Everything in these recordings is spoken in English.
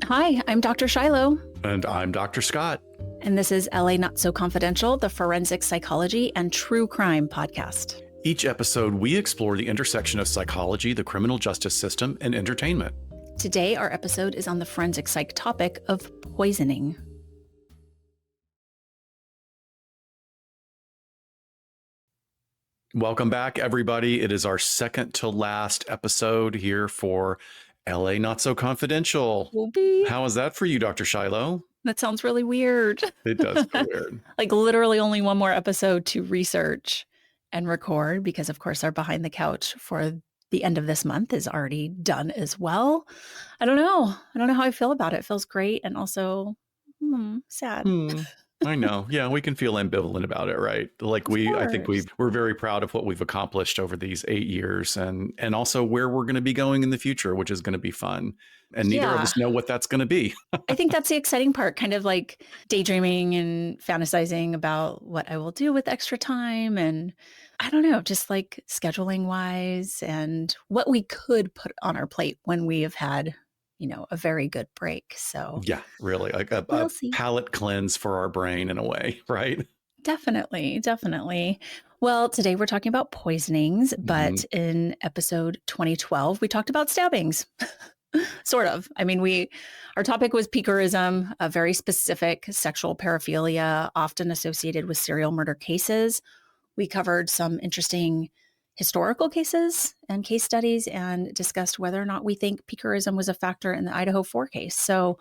Hi, I'm Dr. Shiloh. And I'm Dr. Scott. And this is LA Not So Confidential, the forensic psychology and true crime podcast. Each episode, we explore the intersection of psychology, the criminal justice system, and entertainment. Today, our episode is on the forensic psych topic of poisoning. Welcome back, everybody. It is our second to last episode here for LA Not So Confidential. How is that for you, Dr. Shiloh? That sounds really weird. It does feel weird. Like literally only one more episode to research and record because, of course, our Behind the Couch for the end of this month is already done as well. I don't know. I don't know how I feel about it. It feels great and also sad. I know. Yeah, we can feel ambivalent about it, right? Like I think we're very proud of what we've accomplished over these 8 years and also where we're going to be going in the future, which is going to be fun. And neither of us know what that's going to be. I think that's the exciting part, kind of like daydreaming and fantasizing about what I will do with extra time. And I don't know, just like scheduling wise and what we could put on our plate when we have had a very good break. So yeah, really like a palate cleanse for our brain in a way, right? Definitely. Well, today we're talking about poisonings, but in episode 2012, we talked about stabbings. Sort of. I mean, our topic was piquerism, a very specific sexual paraphilia, often associated with serial murder cases. We covered some interesting historical cases and case studies and discussed whether or not we think piquerism was a factor in the Idaho 4 case. So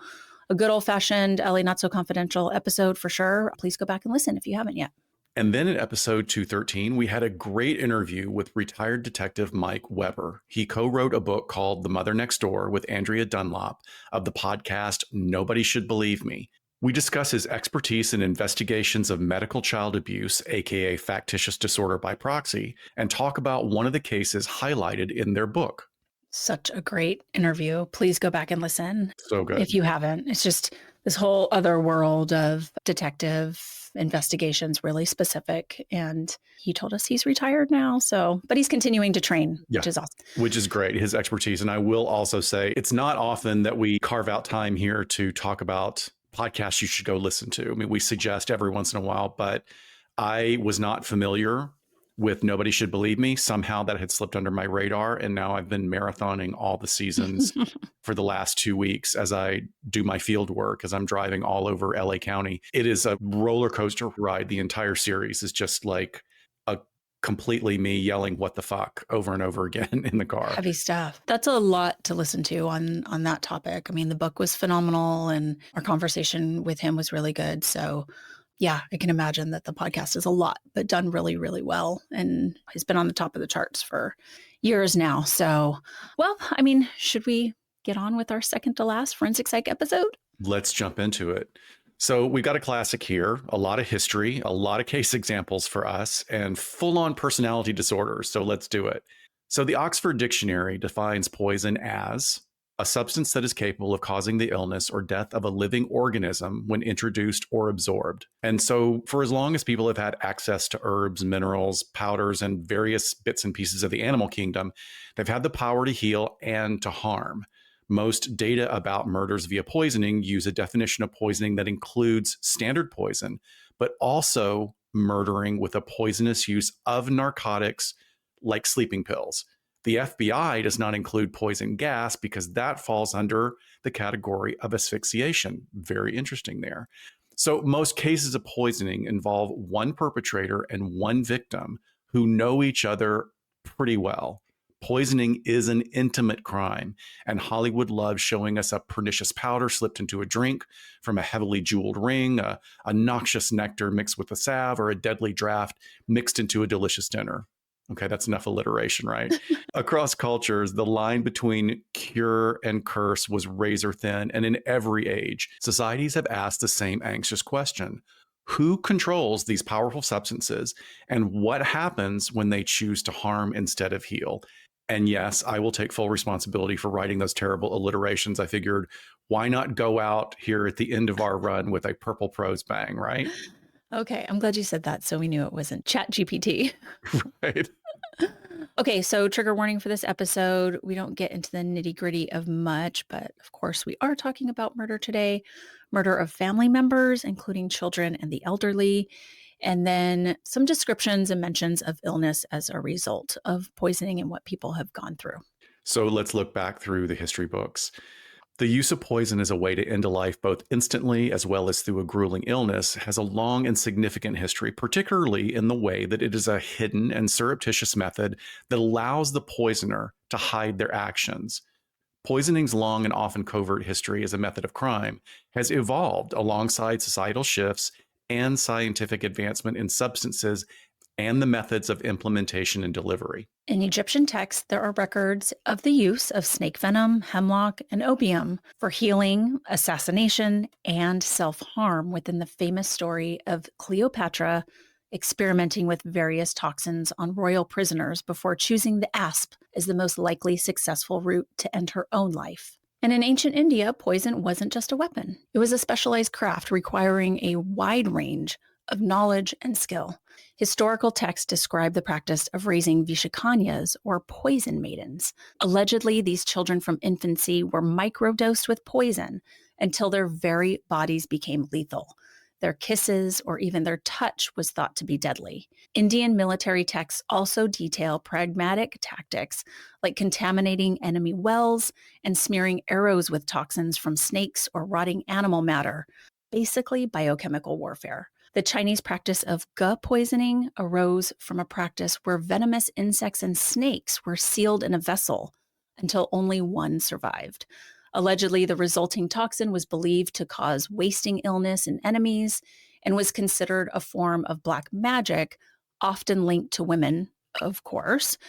a good old-fashioned LA Not So Confidential episode for sure. Please go back and listen if you haven't yet. And then in episode 213, we had a great interview with retired detective Mike Weber. He co-wrote a book called The Mother Next Door with Andrea Dunlop of the podcast Nobody Should Believe Me. We discuss his expertise in investigations of medical child abuse, aka factitious disorder by proxy, and talk about one of the cases highlighted in their book. Such a great interview. Please go back and listen. So good. If you haven't. It's just this whole other world of detective investigations, really specific. And he told us he's retired now. But he's continuing to train, which is awesome. Which is great, his expertise. And I will also say it's not often that we carve out time here to talk about podcasts you should go listen to. I mean, we suggest every once in a while, but I was not familiar with Nobody Should Believe Me. Somehow that had slipped under my radar. And now I've been marathoning all the seasons for the last 2 weeks as I do my field work, as I'm driving all over LA County. It is a roller coaster ride. The entire series is just like a completely me yelling, what the fuck, over and over again in the car. Heavy stuff. That's a lot to listen to on that topic. I mean, the book was phenomenal and our conversation with him was really good. So yeah, I can imagine that the podcast is a lot, but done really, really well. And he's been on the top of the charts for years now. So, well, I mean, should we get on with our second to last forensic psych episode? Let's jump into it. So we got a classic here, a lot of history, a lot of case examples for us, and full-on personality disorders. So let's do it. So the Oxford Dictionary defines poison as a substance that is capable of causing the illness or death of a living organism when introduced or absorbed. And so for as long as people have had access to herbs, minerals, powders, and various bits and pieces of the animal kingdom, they've had the power to heal and to harm. Most data about murders via poisoning use a definition of poisoning that includes standard poison, but also murdering with a poisonous use of narcotics like sleeping pills. The FBI does not include poison gas because that falls under the category of asphyxiation. Very interesting there. So most cases of poisoning involve one perpetrator and one victim who know each other pretty well. Poisoning is an intimate crime, and Hollywood loves showing us a pernicious powder slipped into a drink from a heavily jeweled ring, a noxious nectar mixed with a salve, or a deadly draft mixed into a delicious dinner. Okay, that's enough alliteration, right? Across cultures, the line between cure and curse was razor thin, and in every age, societies have asked the same anxious question. Who controls these powerful substances, and what happens when they choose to harm instead of heal? And yes, I will take full responsibility for writing those terrible alliterations. I figured, why not go out here at the end of our run with a purple prose bang, right? Okay, I'm glad you said that so we knew it wasn't ChatGPT. Right. Okay, so trigger warning for this episode. We don't get into the nitty gritty of much, but of course, we are talking about murder today, murder of family members, including children and the elderly, and then some descriptions and mentions of illness as a result of poisoning and what people have gone through. So let's look back through the history books. The use of poison as a way to end a life both instantly as well as through a grueling illness has a long and significant history, particularly in the way that it is a hidden and surreptitious method that allows the poisoner to hide their actions. Poisoning's long and often covert history as a method of crime has evolved alongside societal shifts and scientific advancement in substances and the methods of implementation and delivery. In Egyptian texts, there are records of the use of snake venom, hemlock, and opium for healing, assassination, and self harm within the famous story of Cleopatra experimenting with various toxins on royal prisoners before choosing the asp as the most likely successful route to end her own life. And in ancient India, poison wasn't just a weapon, it was a specialized craft requiring a wide range of knowledge and skill. Historical texts describe the practice of raising vishakanyas, or poison maidens. Allegedly, these children from infancy were microdosed with poison until their very bodies became lethal. Their kisses or even their touch was thought to be deadly. Indian military texts also detail pragmatic tactics like contaminating enemy wells and smearing arrows with toxins from snakes or rotting animal matter, basically biochemical warfare. The Chinese practice of gu poisoning arose from a practice where venomous insects and snakes were sealed in a vessel until only one survived. Allegedly, the resulting toxin was believed to cause wasting illness in enemies and was considered a form of black magic, often linked to women, of course,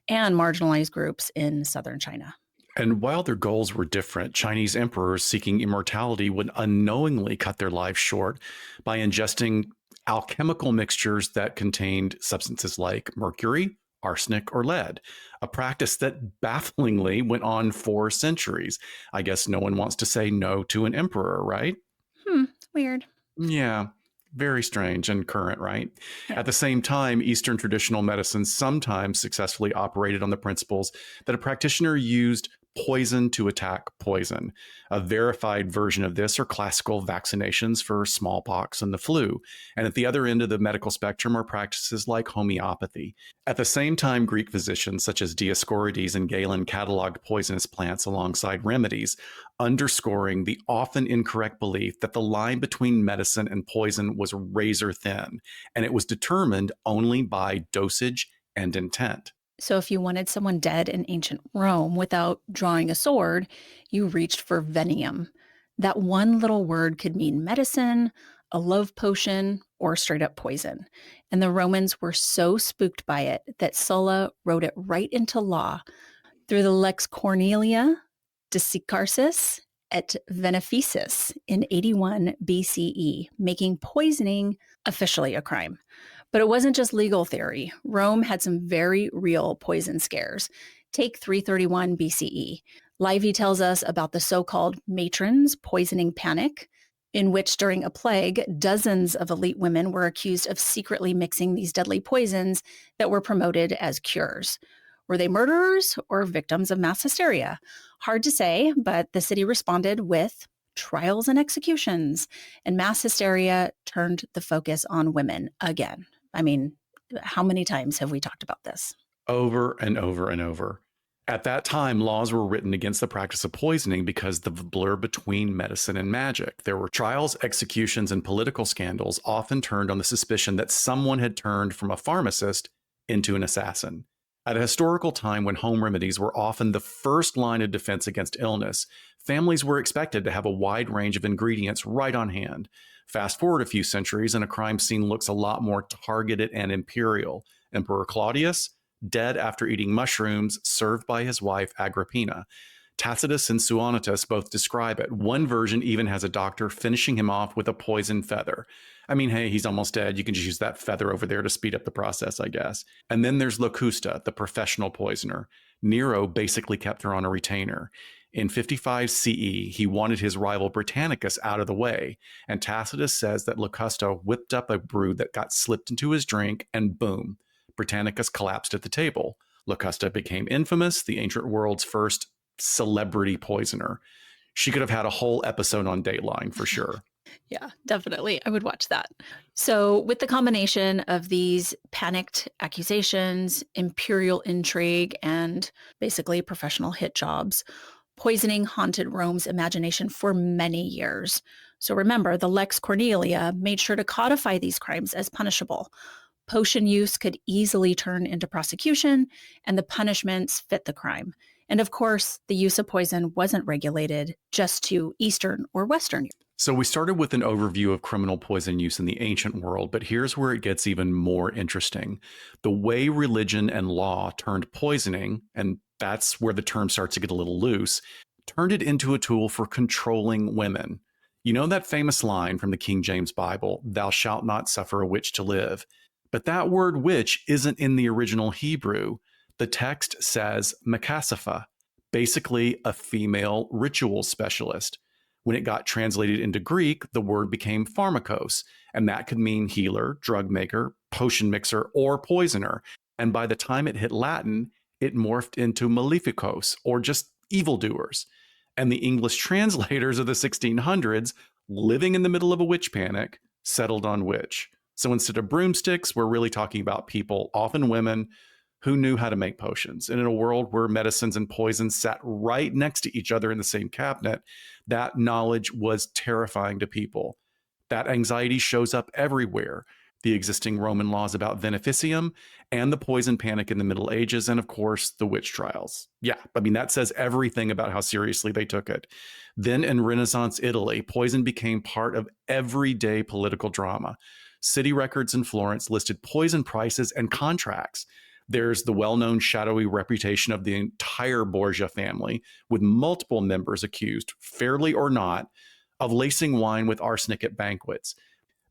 and marginalized groups in southern China. And while their goals were different, Chinese emperors seeking immortality would unknowingly cut their lives short by ingesting alchemical mixtures that contained substances like mercury, arsenic, or lead, a practice that bafflingly went on for centuries. I guess no one wants to say no to an emperor, right? Hmm, weird. Yeah, very strange and current, right? Yeah. At the same time, Eastern traditional medicine sometimes successfully operated on the principles that a practitioner used poison to attack poison. A verified version of this are classical vaccinations for smallpox and the flu. And at the other end of the medical spectrum are practices like homeopathy. At the same time, Greek physicians such as Dioscorides and Galen cataloged poisonous plants alongside remedies, underscoring the often incorrect belief that the line between medicine and poison was razor thin, and it was determined only by dosage and intent. So, if you wanted someone dead in ancient Rome without drawing a sword, you reached for venium. That one little word could mean medicine, a love potion, or straight up poison. And the Romans were so spooked by it that Sulla wrote it right into law through the Lex Cornelia Desicarsis et Veneficis in 81 BCE, making poisoning officially a crime. But it wasn't just legal theory. Rome had some very real poison scares. Take 331 BCE. Livy tells us about the so-called matrons poisoning panic, in which during a plague, dozens of elite women were accused of secretly mixing these deadly poisons that were promoted as cures. Were they murderers or victims of mass hysteria? Hard to say, but the city responded with trials and executions, and mass hysteria turned the focus on women again. I mean, how many times have we talked about this? Over and over and over. At that time, laws were written against the practice of poisoning because of the blur between medicine and magic. There were trials, executions, and political scandals often turned on the suspicion that someone had turned from a pharmacist into an assassin. At a historical time when home remedies were often the first line of defense against illness, families were expected to have a wide range of ingredients right on hand. Fast forward a few centuries, and a crime scene looks a lot more targeted and imperial. Emperor Claudius, dead after eating mushrooms, served by his wife Agrippina. Tacitus and Suonitus both describe it. One version even has a doctor finishing him off with a poisoned feather. I mean, hey, he's almost dead. You can just use that feather over there to speed up the process, I guess. And then there's Locusta, the professional poisoner. Nero basically kept her on a retainer. In 55 CE, he wanted his rival Britannicus out of the way, and Tacitus says that Locusta whipped up a brew that got slipped into his drink, and boom, Britannicus collapsed at the table. Locusta became infamous, the ancient world's first celebrity poisoner. She could have had a whole episode on Dateline for sure. Yeah, definitely. I would watch that. So, with the combination of these panicked accusations, imperial intrigue, and basically professional hit jobs, poisoning haunted Rome's imagination for many years. So, remember, the Lex Cornelia made sure to codify these crimes as punishable. Potion use could easily turn into prosecution, and the punishments fit the crime. And of course, the use of poison wasn't regulated just to Eastern or Western. So we started with an overview of criminal poison use in the ancient world, but here's where it gets even more interesting. The way religion and law turned poisoning, and that's where the term starts to get a little loose, turned it into a tool for controlling women. You know that famous line from the King James Bible, "Thou shalt not suffer a witch to live." But that word witch isn't in the original Hebrew. The text says makasapha, basically a female ritual specialist. When it got translated into Greek, the word became pharmakos, and that could mean healer, drug maker, potion mixer, or poisoner. And by the time it hit Latin, it morphed into maleficos, or just evildoers. And the English translators of the 1600s, living in the middle of a witch panic, settled on witch. So instead of broomsticks, we're really talking about people, often women, who knew how to make potions. And in a world where medicines and poisons sat right next to each other in the same cabinet, that knowledge was terrifying to people. That anxiety shows up everywhere. The existing Roman laws about beneficium and the poison panic in the Middle Ages, and of course, the witch trials. Yeah, I mean, that says everything about how seriously they took it. Then in Renaissance Italy, poison became part of everyday political drama. City records in Florence listed poison prices and contracts. There's the well-known shadowy reputation of the entire Borgia family, with multiple members accused, fairly or not, of lacing wine with arsenic at banquets.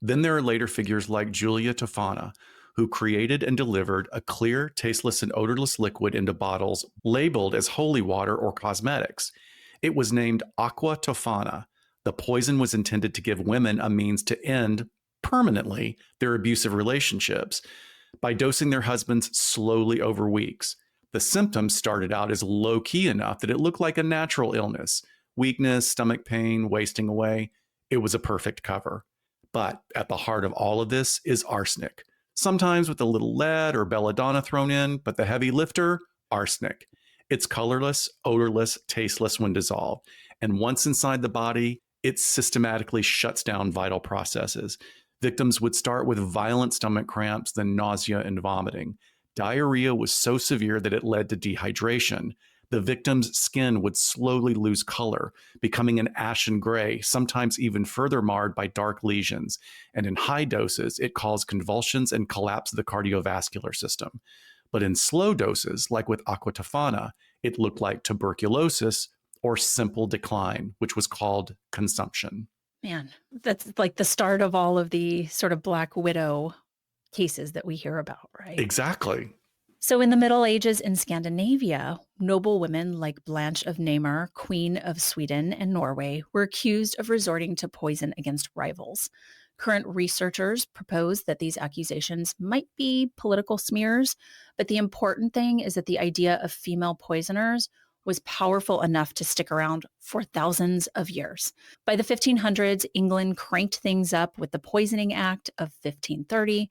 Then there are later figures like Julia Tofana, who created and delivered a clear, tasteless, and odorless liquid into bottles labeled as holy water or cosmetics. It was named Aqua Tofana. The poison was intended to give women a means to end permanently their abusive relationships by dosing their husbands slowly over weeks. The symptoms started out as low-key enough that it looked like a natural illness: weakness, stomach pain, wasting away. It was a perfect cover. But at the heart of all of this is arsenic, sometimes with a little lead or belladonna thrown in, but the heavy lifter, arsenic. It's colorless, odorless, tasteless when dissolved. And once inside the body, it systematically shuts down vital processes. Victims would start with violent stomach cramps, then nausea and vomiting. Diarrhea was so severe that it led to dehydration. The victim's skin would slowly lose color, becoming an ashen gray, sometimes even further marred by dark lesions. And in high doses, it caused convulsions and collapse of the cardiovascular system. But in slow doses, like with aqua tofana, it looked like tuberculosis or simple decline, which was called consumption. Man, that's like the start of all of the sort of Black Widow cases that we hear about, right? Exactly. So, in the Middle Ages in Scandinavia, noble women like Blanche of Namur, Queen of Sweden and Norway, were accused of resorting to poison against rivals. Current researchers propose that these accusations might be political smears, but the important thing is that the idea of female poisoners was powerful enough to stick around for thousands of years. By the 1500s, England cranked things up with the Poisoning Act of 1530.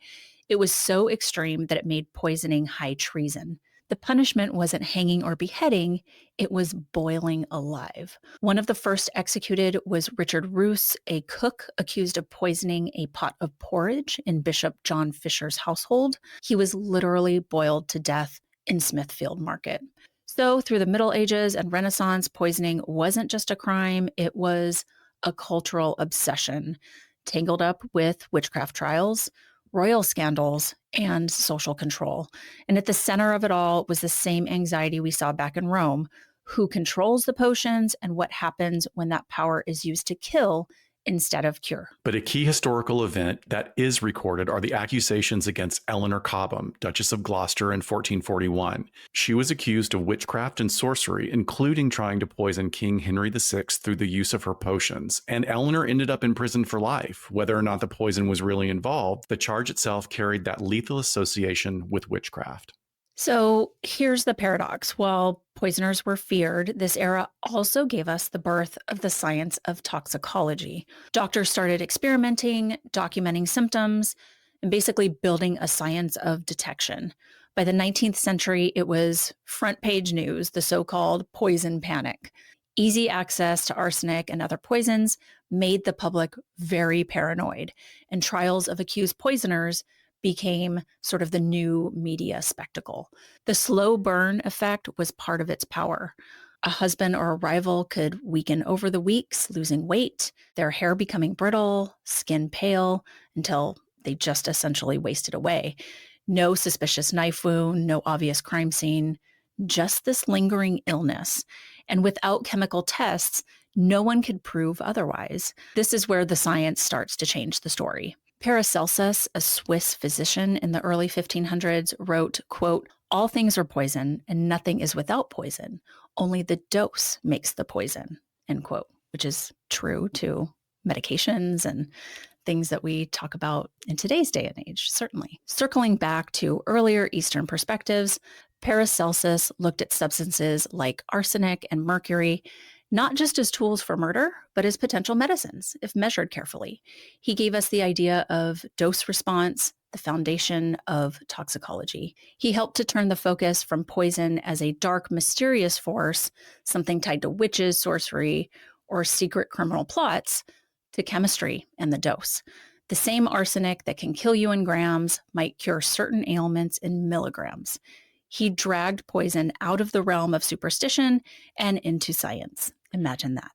It was so extreme that it made poisoning high treason. The punishment wasn't hanging or beheading, it was boiling alive. One of the first executed was Richard Roos, a cook accused of poisoning a pot of porridge in Bishop John Fisher's household. He was literally boiled to death in Smithfield Market. So, through the Middle Ages and Renaissance, poisoning wasn't just a crime, it was a cultural obsession, tangled up with witchcraft trials, royal scandals, and social control. And at the center of it all was the same anxiety we saw back in Rome: who controls the potions and what happens when that power is used to kill instead of cure. But a key historical event that is recorded are the accusations against Eleanor Cobham, Duchess of Gloucester, in 1441. She was accused of witchcraft and sorcery, including trying to poison King Henry VI through the use of her potions. And Eleanor ended up in prison for life. Whether or not the poison was really involved, the charge itself carried that lethal association with witchcraft. So here's the paradox. While poisoners were feared, this era also gave us the birth of the science of toxicology. Doctors started experimenting, documenting symptoms, and basically building a science of detection. By the 19th century, it was front page news, the so called poison panic. Easy access to arsenic and other poisons made the public very paranoid, and trials of accused poisoners became sort of the new media spectacle. The slow burn effect was part of its power. A husband or a rival could weaken over the weeks, losing weight, their hair becoming brittle, skin pale, until they just essentially wasted away. No suspicious knife wound, no obvious crime scene, just this lingering illness. And without chemical tests, no one could prove otherwise. This is where the science starts to change the story. Paracelsus, a Swiss physician in the early 1500s, wrote, quote, "All things are poison and nothing is without poison. Only the dose makes the poison," end quote, which is true to medications and things that we talk about in today's day and age, certainly. Circling back to earlier Eastern perspectives, Paracelsus looked at substances like arsenic and mercury not just as tools for murder, but as potential medicines if measured carefully. He gave us the idea of dose response, the foundation of toxicology. He helped to turn the focus from poison as a dark, mysterious force, something tied to witches, sorcery, or secret criminal plots, to chemistry and the dose. The same arsenic that can kill you in grams might cure certain ailments in milligrams. He dragged poison out of the realm of superstition and into science. Imagine that.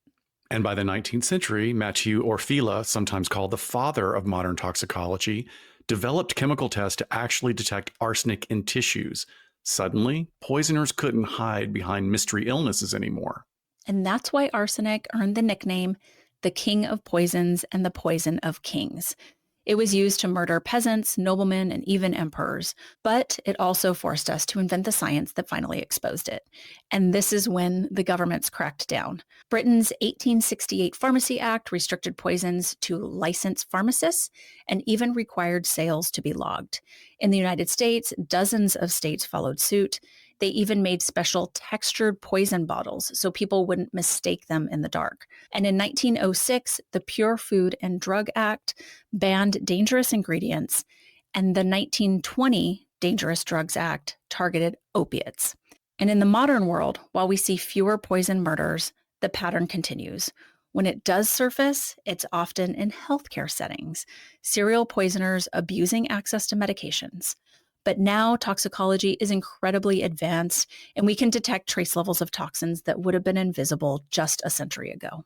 And by the 19th century, Mathieu Orfila, sometimes called the father of modern toxicology, developed chemical tests to actually detect arsenic in tissues. Suddenly, poisoners couldn't hide behind mystery illnesses anymore. And that's why arsenic earned the nickname the king of poisons and the poison of kings. It was used to murder peasants, noblemen, and even emperors, but it also forced us to invent the science that finally exposed it. And this is when the governments cracked down. Britain's 1868 Pharmacy Act restricted poisons to licensed pharmacists and even required sales to be logged. In the United States, dozens of states followed suit. They even made special textured poison bottles so people wouldn't mistake them in the dark. And in 1906, the Pure Food and Drug Act banned dangerous ingredients, and the 1920 Dangerous Drugs Act targeted opiates. And in the modern world, while we see fewer poison murders, the pattern continues. When it does surface, it's often in healthcare settings, serial poisoners abusing access to medications. But now toxicology is incredibly advanced, and we can detect trace levels of toxins that would have been invisible just a century ago.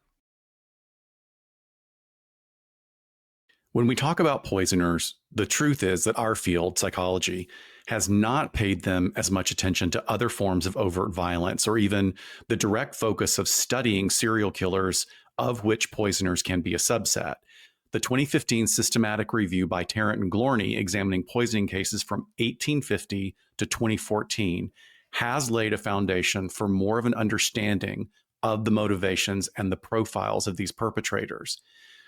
When we talk about poisoners, the truth is that our field, psychology, has not paid them as much attention to other forms of overt violence or even the direct focus of studying serial killers, of which poisoners can be a subset. The 2015 systematic review by Tarrant and Glorney examining poisoning cases from 1850 to 2014 has laid a foundation for more of an understanding of the motivations and the profiles of these perpetrators.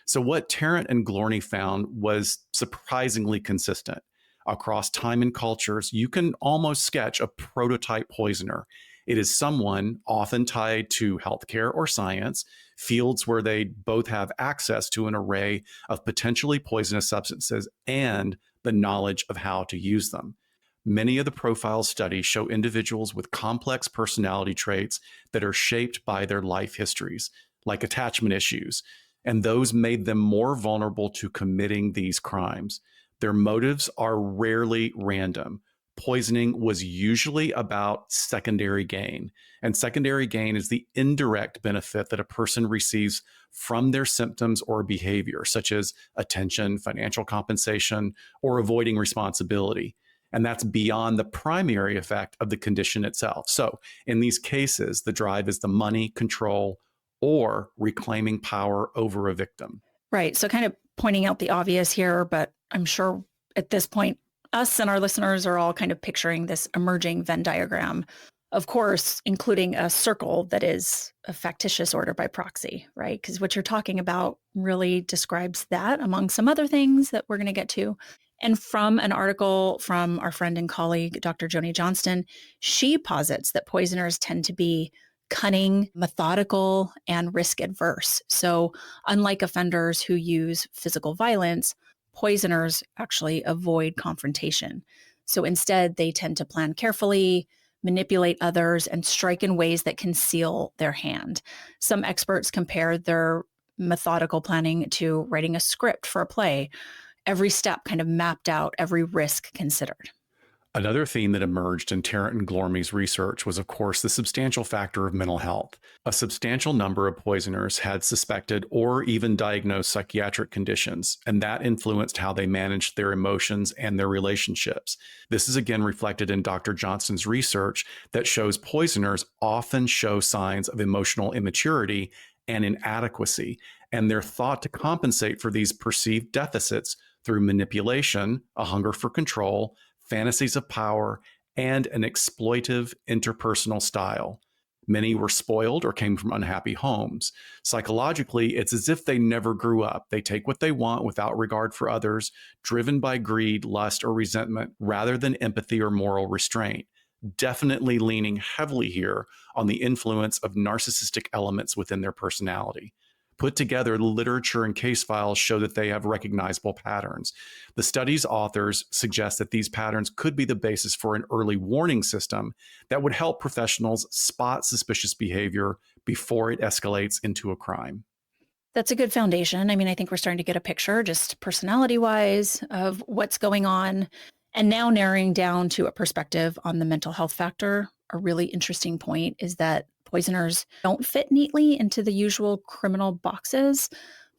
So, what Tarrant and Glorney found was surprisingly consistent. Across time and cultures, you can almost sketch a prototype poisoner. It is someone often tied to healthcare or science, fields where they both have access to an array of potentially poisonous substances and the knowledge of how to use them. Many of the profile studies show individuals with complex personality traits that are shaped by their life histories, like attachment issues, and those made them more vulnerable to committing these crimes. Their motives are rarely random. Poisoning was usually about secondary gain, and secondary gain is the indirect benefit that a person receives from their symptoms or behavior, such as attention, financial compensation, or avoiding responsibility. And that's beyond the primary effect of the condition itself. So, in these cases, the drive is the money, control, or reclaiming power over a victim. Right. So, kind of pointing out the obvious here, but I'm sure at this point, us and our listeners are all kind of picturing this emerging Venn diagram. Of course, including a circle that is a factitious order by proxy, right? Because what you're talking about really describes that among some other things that we're going to get to. And from an article from our friend and colleague, Dr. Joni Johnston, she posits that poisoners tend to be cunning, methodical, and risk adverse. So, unlike offenders who use physical violence, poisoners actually avoid confrontation. So, instead, they tend to plan carefully, manipulate others, and strike in ways that conceal their hand. Some experts compare their methodical planning to writing a script for a play, every step kind of mapped out, every risk considered. Another theme that emerged in Tarrant and Glormy's research was, of course, the substantial factor of mental health. A substantial number of poisoners had suspected or even diagnosed psychiatric conditions, and that influenced how they managed their emotions and their relationships. This is again reflected in Dr. Johnston's research that shows poisoners often show signs of emotional immaturity and inadequacy, and they're thought to compensate for these perceived deficits through manipulation, a hunger for control, fantasies of power, and an exploitive interpersonal style. Many were spoiled or came from unhappy homes. Psychologically, it's as if they never grew up. They take what they want without regard for others, driven by greed, lust, or resentment, rather than empathy or moral restraint. Definitely leaning heavily here on the influence of narcissistic elements within their personality. Put together, the literature and case files show that they have recognizable patterns. The study's authors suggest that these patterns could be the basis for an early warning system that would help professionals spot suspicious behavior before it escalates into a crime. That's a good foundation. I mean, I think we're starting to get a picture, just personality wise, of what's going on. And now narrowing down to a perspective on the mental health factor. A really interesting point is that poisoners don't fit neatly into the usual criminal boxes.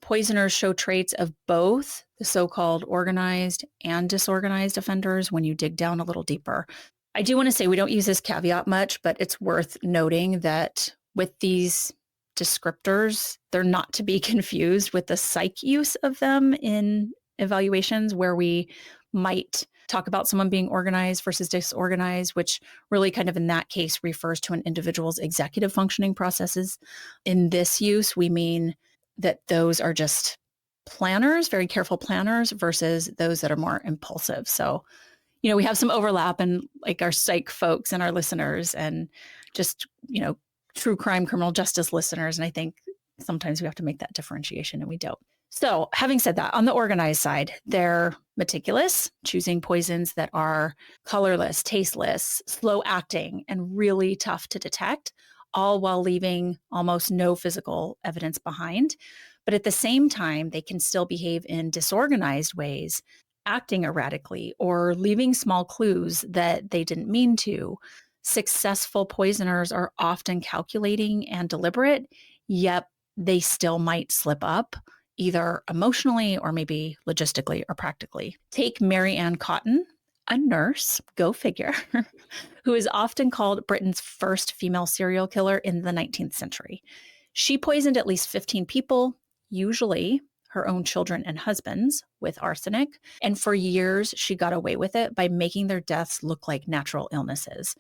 Poisoners show traits of both the so called organized and disorganized offenders when you dig down a little deeper. I do want to say we don't use this caveat much, but it's worth noting that with these descriptors, they're not to be confused with the psych use of them in evaluations where we might talk about someone being organized versus disorganized, which really kind of in that case refers to an individual's executive functioning processes. In this use, we mean that those are just planners, very careful planners versus those that are more impulsive. So, we have some overlap in like our psych folks and our listeners and just, true crime, criminal justice listeners. And I think sometimes we have to make that differentiation and we don't. So having said that, on the organized side, they're meticulous, choosing poisons that are colorless, tasteless, slow acting, and really tough to detect, all while leaving almost no physical evidence behind. But at the same time, they can still behave in disorganized ways, acting erratically or leaving small clues that they didn't mean to. Successful poisoners are often calculating and deliberate, yet they still might slip up, either emotionally or maybe logistically or practically. Take Mary Ann Cotten, a nurse, go figure, who is often called Britain's first female serial killer in the 19th century. She poisoned at least 15 people, usually her own children and husbands, with arsenic. And for years, she got away with it by making their deaths look like natural illnesses.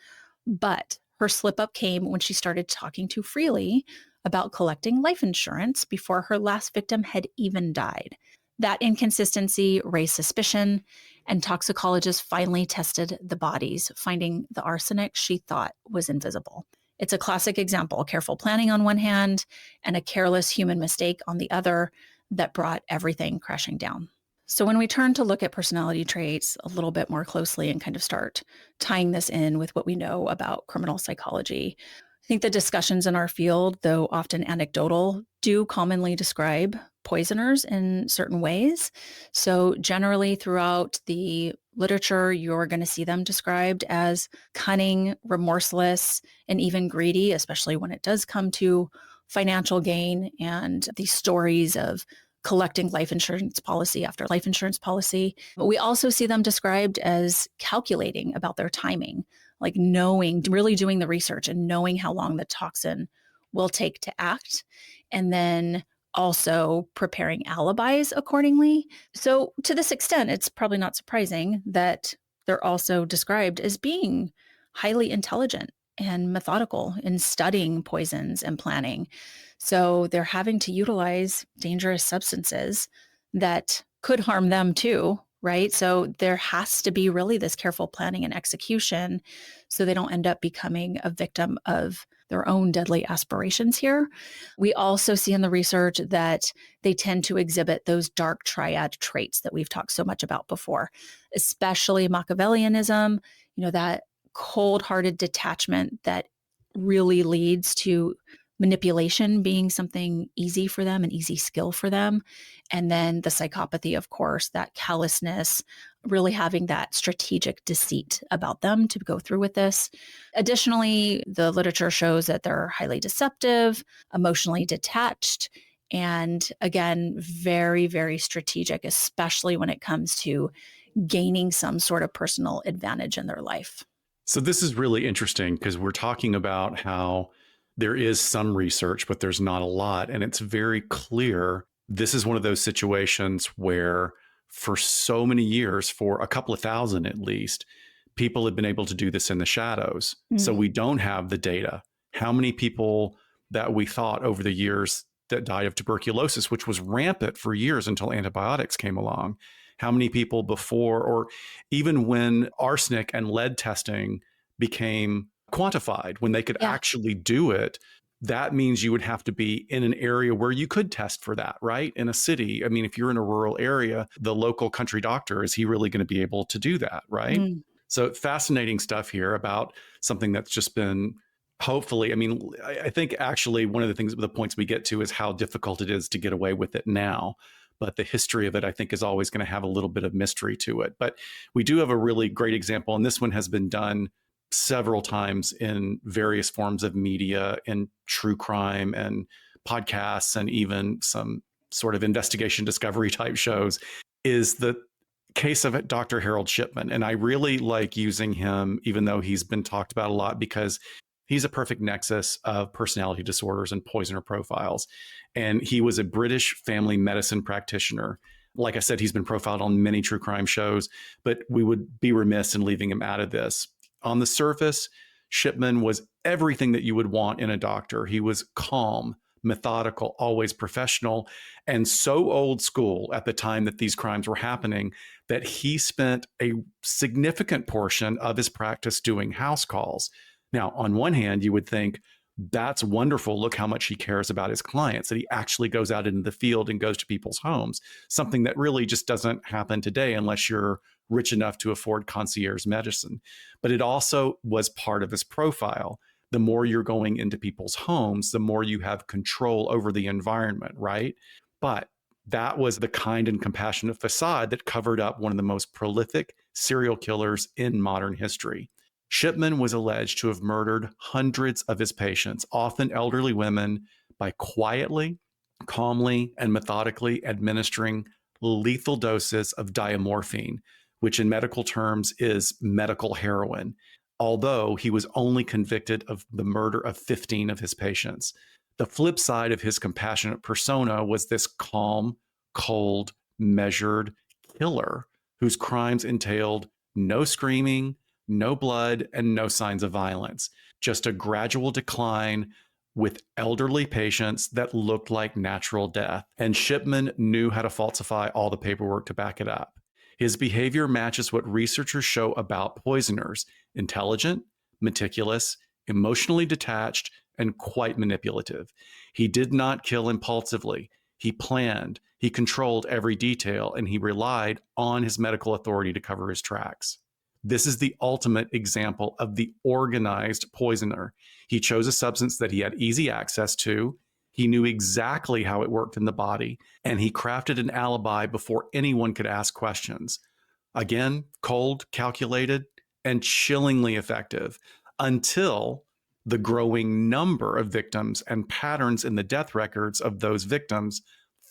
But her slip up came when she started talking too freely about collecting life insurance before her last victim had even died. That inconsistency raised suspicion, and toxicologists finally tested the bodies, finding the arsenic she thought was invisible. It's a classic example, careful planning on one hand and a careless human mistake on the other that brought everything crashing down. So when we turn to look at personality traits a little bit more closely and kind of start tying this in with what we know about criminal psychology, I think the discussions in our field, though often anecdotal, do commonly describe poisoners in certain ways. So generally throughout the literature, you're going to see them described as cunning, remorseless, and even greedy, especially when it does come to financial gain and these stories of collecting life insurance policy after life insurance policy. But we also see them described as calculating about their timing, like knowing, really doing the research and knowing how long the toxin will take to act, and then also preparing alibis accordingly. So to this extent, it's probably not surprising that they're also described as being highly intelligent and methodical in studying poisons and planning. So they're having to utilize dangerous substances that could harm them too, right? So there has to be really this careful planning and execution so they don't end up becoming a victim of their own deadly aspirations here. We also see in the research that they tend to exhibit those dark triad traits that we've talked so much about before, especially Machiavellianism, that cold-hearted detachment that really leads to manipulation being something easy for them, an easy skill for them. And then the psychopathy, of course, that callousness, really having that strategic deceit about them to go through with this. Additionally, the literature shows that they're highly deceptive, emotionally detached, and again, very, very strategic, especially when it comes to gaining some sort of personal advantage in their life. So this is really interesting because we're talking about how there is some research, but there's not a lot. And it's very clear this is one of those situations where for so many years, for a couple of thousand at least, people have been able to do this in the shadows. So we don't have the data. How many people that we thought over the years that died of tuberculosis, which was rampant for years until antibiotics came along? How many people before, or even when arsenic and lead testing became quantified, when they could actually do it, that means you would have to be in an area where you could test for that, right? In a city. I mean, if you're in a rural area, the local country doctor, is he really going to be able to do that, right? So fascinating stuff here about something that's just been hopefully, I mean, I think actually one of the things, the points we get to is how difficult it is to get away with it now. But the history of it, I think, is always going to have a little bit of mystery to it. But we do have a really great example, and this one has been done several times in various forms of media, in true crime and podcasts, and even some sort of investigation discovery type shows, is the case of Dr. Harold Shipman. And I really like using him, even though he's been talked about a lot, because he's a perfect nexus of personality disorders and poisoner profiles. And he was a British family medicine practitioner. Like I said, he's been profiled on many true crime shows, but we would be remiss in leaving him out of this. On the surface, Shipman was everything that you would want in a doctor. He was calm, methodical, always professional, and so old school at the time that these crimes were happening that he spent a significant portion of his practice doing house calls. Now, on one hand, you would think, that's wonderful. Look how much he cares about his clients, that he actually goes out into the field and goes to people's homes, something that really just doesn't happen today unless you're rich enough to afford concierge medicine. But it also was part of his profile. The more you're going into people's homes, the more you have control over the environment, right? But that was the kind and compassionate facade that covered up one of the most prolific serial killers in modern history. Shipman was alleged to have murdered hundreds of his patients, often elderly women, by quietly, calmly, and methodically administering lethal doses of diamorphine, which in medical terms is medical heroin, although he was only convicted of the murder of 15 of his patients. The flip side of his compassionate persona was this calm, cold, measured killer whose crimes entailed no screaming, no blood, and no signs of violence, just a gradual decline with elderly patients that looked like natural death. And Shipman knew how to falsify all the paperwork to back it up. His behavior matches what researchers show about poisoners: intelligent, meticulous, emotionally detached, and quite manipulative. He did not kill impulsively. He planned, he controlled every detail, and he relied on his medical authority to cover his tracks. This is the ultimate example of the organized poisoner. He chose a substance that he had easy access to. He knew exactly how it worked in the body, and he crafted an alibi before anyone could ask questions. Again, cold, calculated, and chillingly effective, until the growing number of victims and patterns in the death records of those victims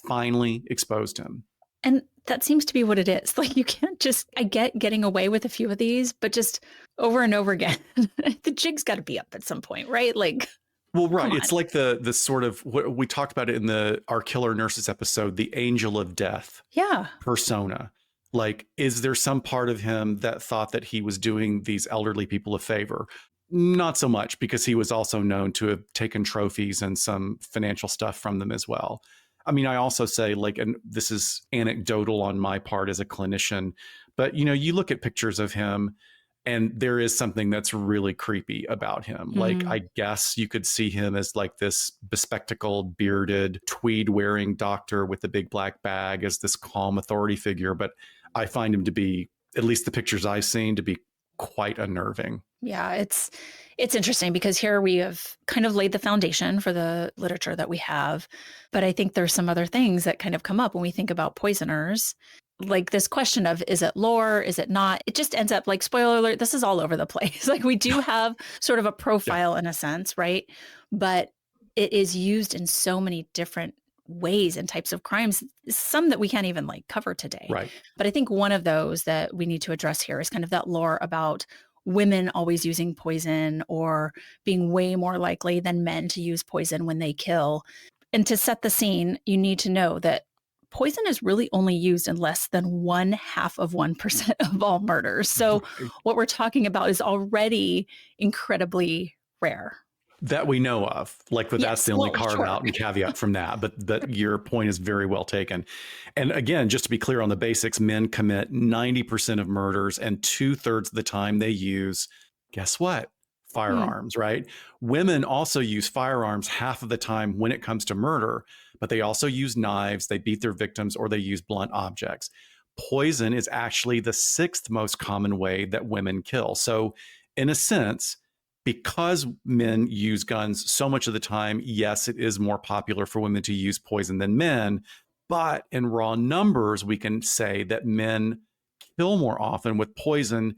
finally exposed him. And that seems to be what it is. Like, you can't just, I get getting away with a few of these, but just over and over again, the jig's got to be up at some point, right? Like, well, right. It's like the sort of, what we talked about it in our Killer Nurses episode, the angel of death persona. Like, is there some part of him that thought that he was doing these elderly people a favor? Not so much, because he was also known to have taken trophies and some financial stuff from them as well. I mean, I also say, like, and this is anecdotal on my part as a clinician, but you look at pictures of him and there is something that's really creepy about him. Like, Mm. I guess you could see him as like this bespectacled, bearded, tweed wearing doctor with the big black bag as this calm authority figure. But I find him to be, at least the pictures I've seen, to be quite unnerving. Yeah, it's interesting because here we have kind of laid the foundation for the literature that we have, but I think there's some other things that kind of come up when we think about poisoners. Like this question of is it lore, is it not? It just ends up like spoiler alert, this is all over the place. Like we do have sort of a Yeah, profile in a sense, right? But it is used in so many different ways and types of crimes, some that we can't even like cover today. right. But I think one of those that we need to address here is kind of that lore about women always using poison or being way more likely than men to use poison when they kill. And to set the scene, you need to know that poison is really only used in less than 0.5% of all murders. So Right. what we're talking about is already incredibly rare. That we know of. Like, but that's Yes, the only well, carve sure. out and caveat from that. But your point is very well taken. And again, just to be clear on the basics, men commit 90% of murders, and 2/3 of the time they use, guess what? Hmm. Firearms, right? Women also use firearms half of the time when it comes to murder, but they also use knives, they beat their victims, or they use blunt objects. Poison is actually the sixth most common way that women kill. So, in a sense, because men use guns so much of the time, yes, it is more popular for women to use poison than men. But in raw numbers, we can say that men kill more often with poison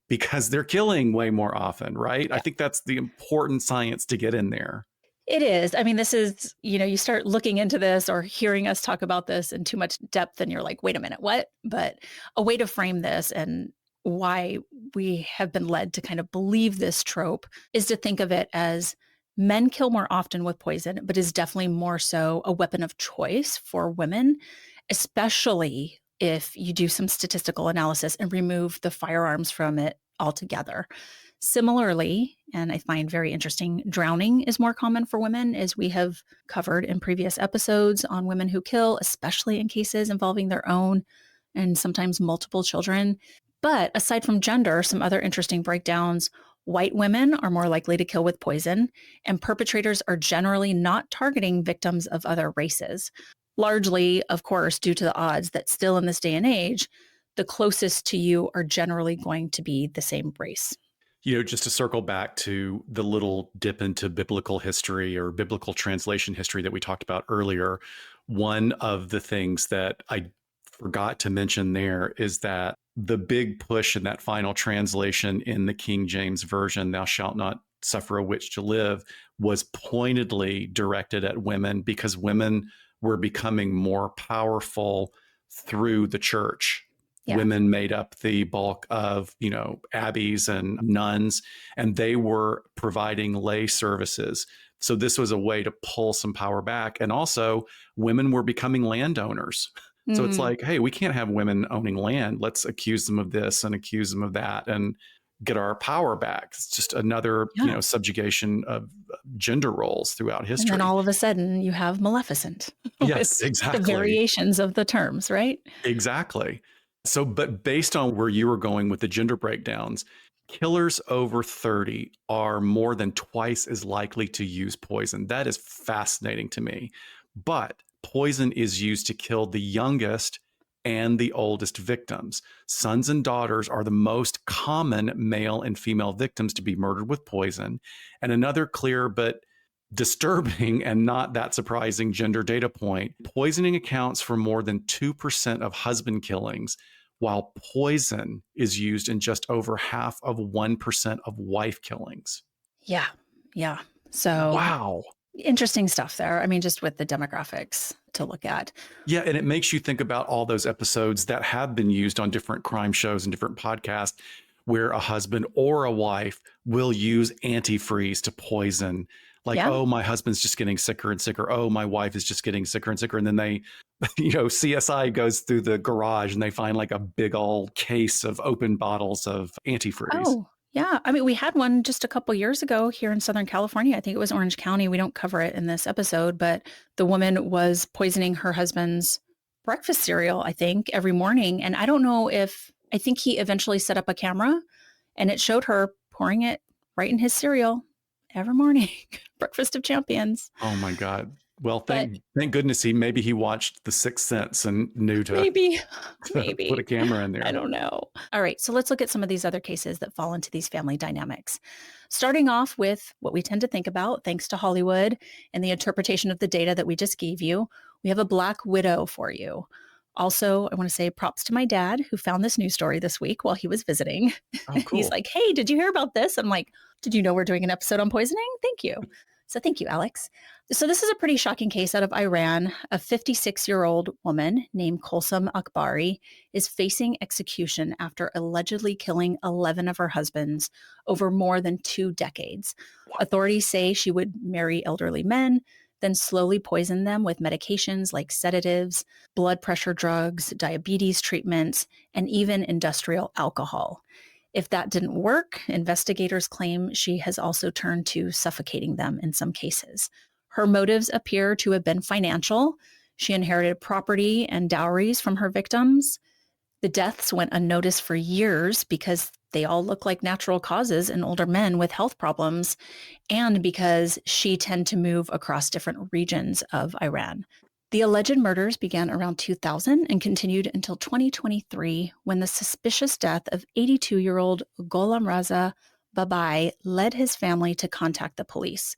because they're killing way more often, right? I Yeah. think that's the important science to get in there. It is. I mean, this is, you start looking into this or hearing us talk about this in too much depth, and you're like, wait a minute, what? But a way to frame this and why we have been led to kind of believe this trope is to think of it as men kill more often with poison, but is definitely more so a weapon of choice for women, especially if you do some statistical analysis and remove the firearms from it altogether. Similarly, and I find very interesting, drowning is more common for women, as we have covered in previous episodes on women who kill, especially in cases involving their own and sometimes multiple children. But aside from gender, some other interesting breakdowns: white women are more likely to kill with poison, and perpetrators are generally not targeting victims of other races. Largely, of course, due to the odds that still in this day and age, the closest to you are generally going to be the same race. Just to circle back to the little dip into biblical history or biblical translation history that we talked about earlier, one of the things that I forgot to mention there is that the big push in that final translation in the King James Version, thou shalt not suffer a witch to live, was pointedly directed at women because women were becoming more powerful through the church. Yeah. Women made up the bulk of, abbeys and nuns, and they were providing lay services. So this was a way to pull some power back. And also, women were becoming landowners. So it's Mm. like, hey, we can't have women owning land. Let's accuse them of this and accuse them of that and get our power back. It's just another, Yeah. subjugation of gender roles throughout And then history. all of a sudden you have Maleficent with Yes, the exactly. variations of the terms, right? Exactly. So, but based on where you were going with the gender breakdowns, killers over 30 are more than twice as likely to use poison. That is fascinating to me. But poison is used to kill the youngest and the oldest victims. Sons and daughters are the most common male and female victims to be murdered with poison. And another clear but disturbing and not that surprising gender data point: poisoning accounts for more than 2% of husband killings, while poison is used in just over half of 1% of wife killings. Yeah. Yeah. So Wow. interesting stuff there. I mean, just with the demographics to look at. Yeah, and it makes you think about all those episodes that have been used on different crime shows and different podcasts where a husband or a wife will use antifreeze to poison. Like, Yeah. oh, my husband's just getting sicker and sicker. Oh, my wife is just getting sicker and sicker. And then they, CSI goes through the garage and they find like a big old case of open bottles of antifreeze. Oh, Yeah. I mean, we had one just a couple years ago here in Southern California. I think it was Orange County. We don't cover it in this episode, but the woman was poisoning her husband's breakfast cereal, I think, every morning. And I don't know if, I think he eventually set up a camera and it showed her pouring it right in his cereal every morning. Breakfast of champions. Oh my God. Well, But thank goodness maybe he watched The Sixth Sense and knew maybe, to put a maybe. camera in I there. don't know. All right, so let's look at some of these other cases that fall into these family dynamics. Starting off with what we tend to think about, thanks to Hollywood and the interpretation of the data that we just gave you, we have a Black widow for you. Also, I want to say props to my dad who found this news story this week while he was visiting. Oh, He's cool. like, hey, did you hear about this? I'm like, did you know we're doing an episode on poisoning? Thank you. So thank you, Alex. So this is a pretty shocking case out of Iran. A 56-year-old woman named Kolsum Akbari is facing execution after allegedly killing 11 of her husbands over more than 2 decades. Authorities say she would marry elderly men, then slowly poison them with medications like sedatives, blood pressure drugs, diabetes treatments, and even industrial alcohol. If that didn't work, investigators claim she has also turned to suffocating them in some cases. Her motives appear to have been financial. She inherited property and dowries from her victims. The deaths went unnoticed for years because they all look like natural causes in older men with health problems, and because she tended to move across different regions of Iran. The alleged murders began around 2000 and continued until 2023 when the suspicious death of 82-year-old Gholam Raza Babai led his family to contact the police.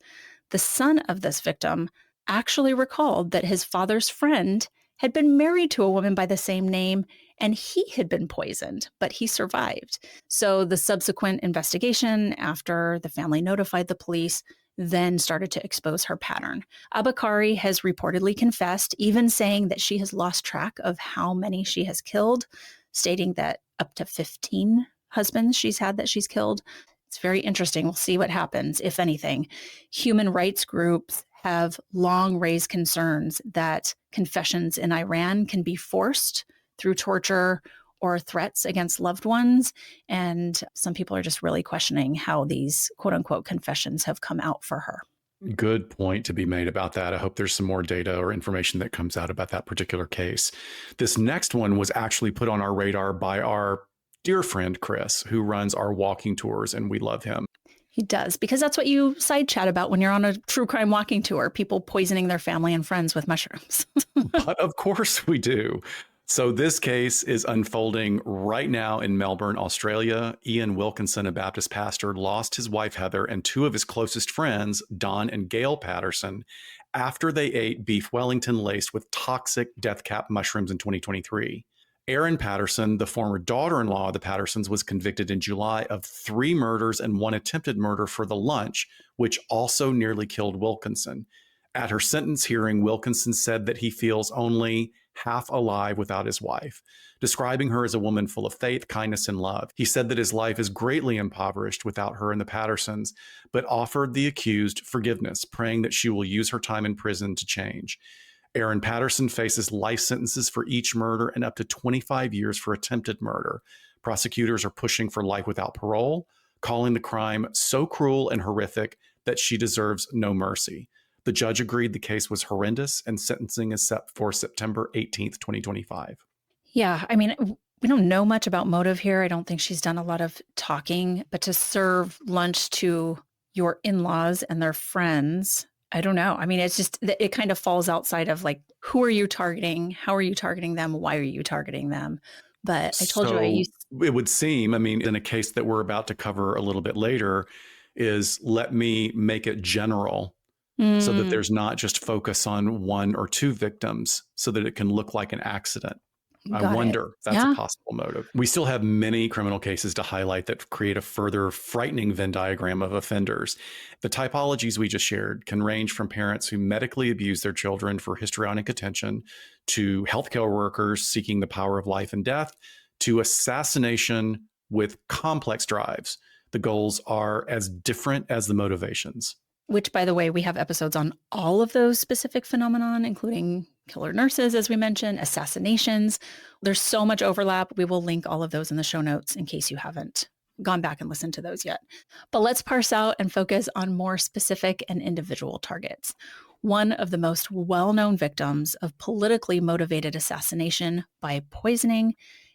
The son of this victim actually recalled that his father's friend had been married to a woman by the same name and he had been poisoned, but he survived. So the subsequent investigation after the family notified the police then started to expose her pattern. Abakari has reportedly confessed, even saying that she has lost track of how many she has killed, stating that up to 15 husbands she's had that she's killed. It's very interesting. We'll see what happens, if anything. Human rights groups have long raised concerns that confessions in Iran can be forced through torture or threats against loved ones. And some people are just really questioning how these quote unquote confessions have come out for her. Good point to be made about that. I hope there's some more data or information that comes out about that particular case. This next one was actually put on our radar by our dear friend, Chris, who runs our walking tours, and we love him. He does, because that's what you side chat about when you're on a true crime walking tour, people poisoning their family and friends with mushrooms. But of course we do. So this case is unfolding right now in Melbourne, Australia. Ian Wilkinson, a Baptist pastor, lost his wife, Heather, and 2 of his closest friends, Don and Gail Patterson, after they ate beef Wellington laced with toxic death cap mushrooms in 2023. Erin Patterson, the former daughter-in-law of the Pattersons, was convicted in July of 3 murders and 1 attempted murder for the lunch, which also nearly killed Wilkinson. At her sentence hearing, Wilkinson said that he feels only half alive without his wife, describing her as a woman full of faith, kindness, and love. He said that his life is greatly impoverished without her and the Pattersons, but offered the accused forgiveness, praying that she will use her time in prison to change. Erin Patterson faces life sentences for each murder and up to 25 years for attempted murder. Prosecutors are pushing for life without parole, calling the crime so cruel and horrific that she deserves no mercy. The judge agreed the case was horrendous, and sentencing is set for September 18th, 2025. Yeah, I mean, we don't know much about motive here. I don't think she's done a lot of talking, but to serve lunch to your in-laws and their friends, I don't know. I mean, it's just, it kind of falls outside of like, who are you targeting? How are you targeting them? Why are you targeting them? But I told you I So used. it would seem, I mean, in a case that we're about to cover a little bit later, is let me make it general so that there's not just focus on 1 or 2 victims so that it can look like an accident. I Got it. wonder if that's a Yeah. possible motive. We still have many criminal cases to highlight that create a further frightening Venn diagram of offenders. The typologies we just shared can range from parents who medically abuse their children for histrionic attention, to healthcare workers seeking the power of life and death, to assassination with complex drives. The goals are as different as the motivations. Which, by the way, we have episodes on all of those specific phenomenon, including killer nurses, as we mentioned, assassinations. There's so much overlap. We will link all of those in the show notes in case you haven't gone back and listened to those yet. But let's parse out and focus on more specific and individual targets. One of the most well-known victims of politically motivated assassination by poisoning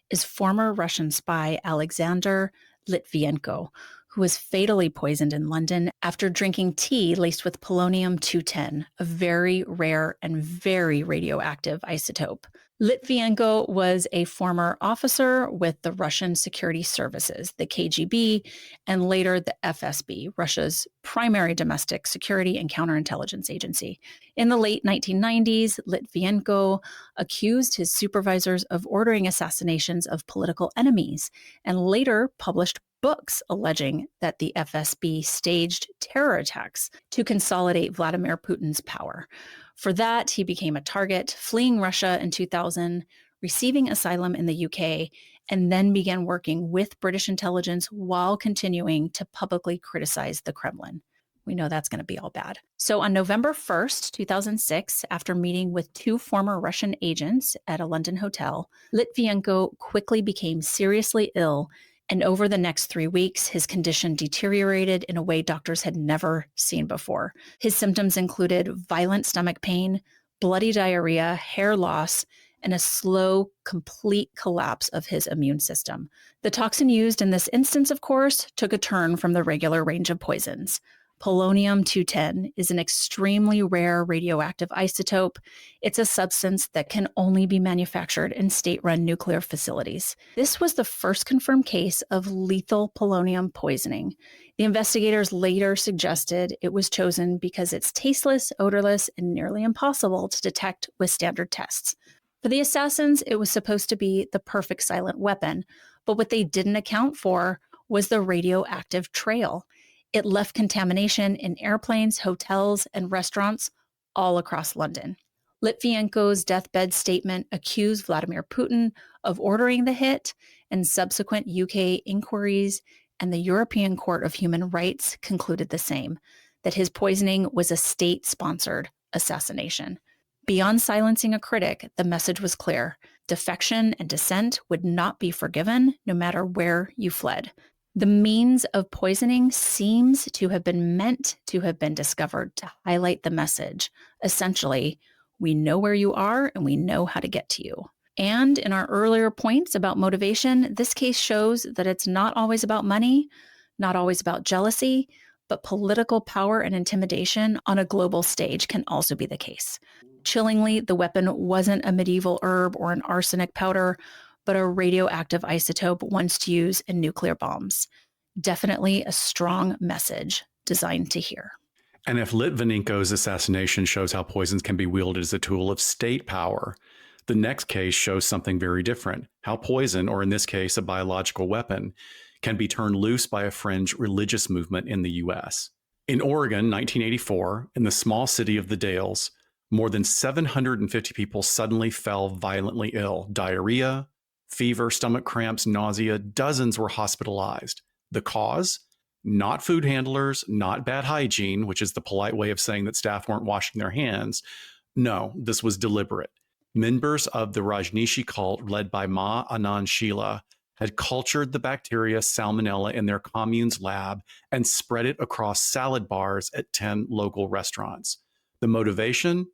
is former Russian spy Alexander Litvinenko, who was fatally poisoned in London after drinking tea laced with polonium-210, a very rare and very radioactive isotope. Litvinenko was a former officer with the Russian Security Services, the KGB, and later the FSB, Russia's primary domestic security and counterintelligence agency. In the late 1990s, Litvinenko accused his supervisors of ordering assassinations of political enemies, and later published books alleging that the FSB staged terror attacks to consolidate Vladimir Putin's power. For that, he became a target, fleeing Russia in 2000, receiving asylum in the UK, and then began working with British intelligence while continuing to publicly criticize the Kremlin. We know that's going to be all bad. So on November 1st, 2006, after meeting with two former Russian agents at a London hotel, Litvinenko quickly became seriously ill, and over the next 3 weeks, his condition deteriorated in a way doctors had never seen before. His symptoms included violent stomach pain, bloody diarrhea, hair loss, and a slow, complete collapse of his immune system. The toxin used in this instance, of course, took a turn from the regular range of poisons. Polonium-210 is an extremely rare radioactive isotope. It's a substance that can only be manufactured in state-run nuclear facilities. This was the first confirmed case of lethal polonium poisoning. The investigators later suggested it was chosen because it's tasteless, odorless, and nearly impossible to detect with standard tests. For the assassins, it was supposed to be the perfect silent weapon, but what they didn't account for was the radioactive trail. It left contamination in airplanes, hotels, and restaurants all across London. Litvinenko's deathbed statement accused Vladimir Putin of ordering the hit, and subsequent UK inquiries and the European Court of Human Rights concluded the same, that his poisoning was a state-sponsored assassination. Beyond silencing a critic, the message was clear. Defection and dissent would not be forgiven, no matter where you fled. The means of poisoning seems to have been meant to have been discovered to highlight the message. Essentially, we know where you are and we know how to get to you. And in our earlier points about motivation, this case shows that it's not always about money, not always about jealousy, but political power and intimidation on a global stage can also be the case. Chillingly, the weapon wasn't a medieval herb or an arsenic powder, but a radioactive isotope once used in nuclear bombs. Definitely a strong message designed to hear. And if Litvinenko's assassination shows how poisons can be wielded as a tool of state power, the next case shows something very different, how poison, or in this case, a biological weapon, can be turned loose by a fringe religious movement in the US. In Oregon, 1984, in the small city of the Dalles, more than 750 people suddenly fell violently ill. Diarrhea, fever, stomach cramps, nausea, dozens were hospitalized. The cause? Not food handlers, not bad hygiene, which is the polite way of saying that staff weren't washing their hands. No, this was deliberate. Members of the Rajneeshi cult, led by Ma Anand Sheela, had cultured the bacteria Salmonella in their commune's lab and spread it across salad bars at 10 local restaurants. The motivation?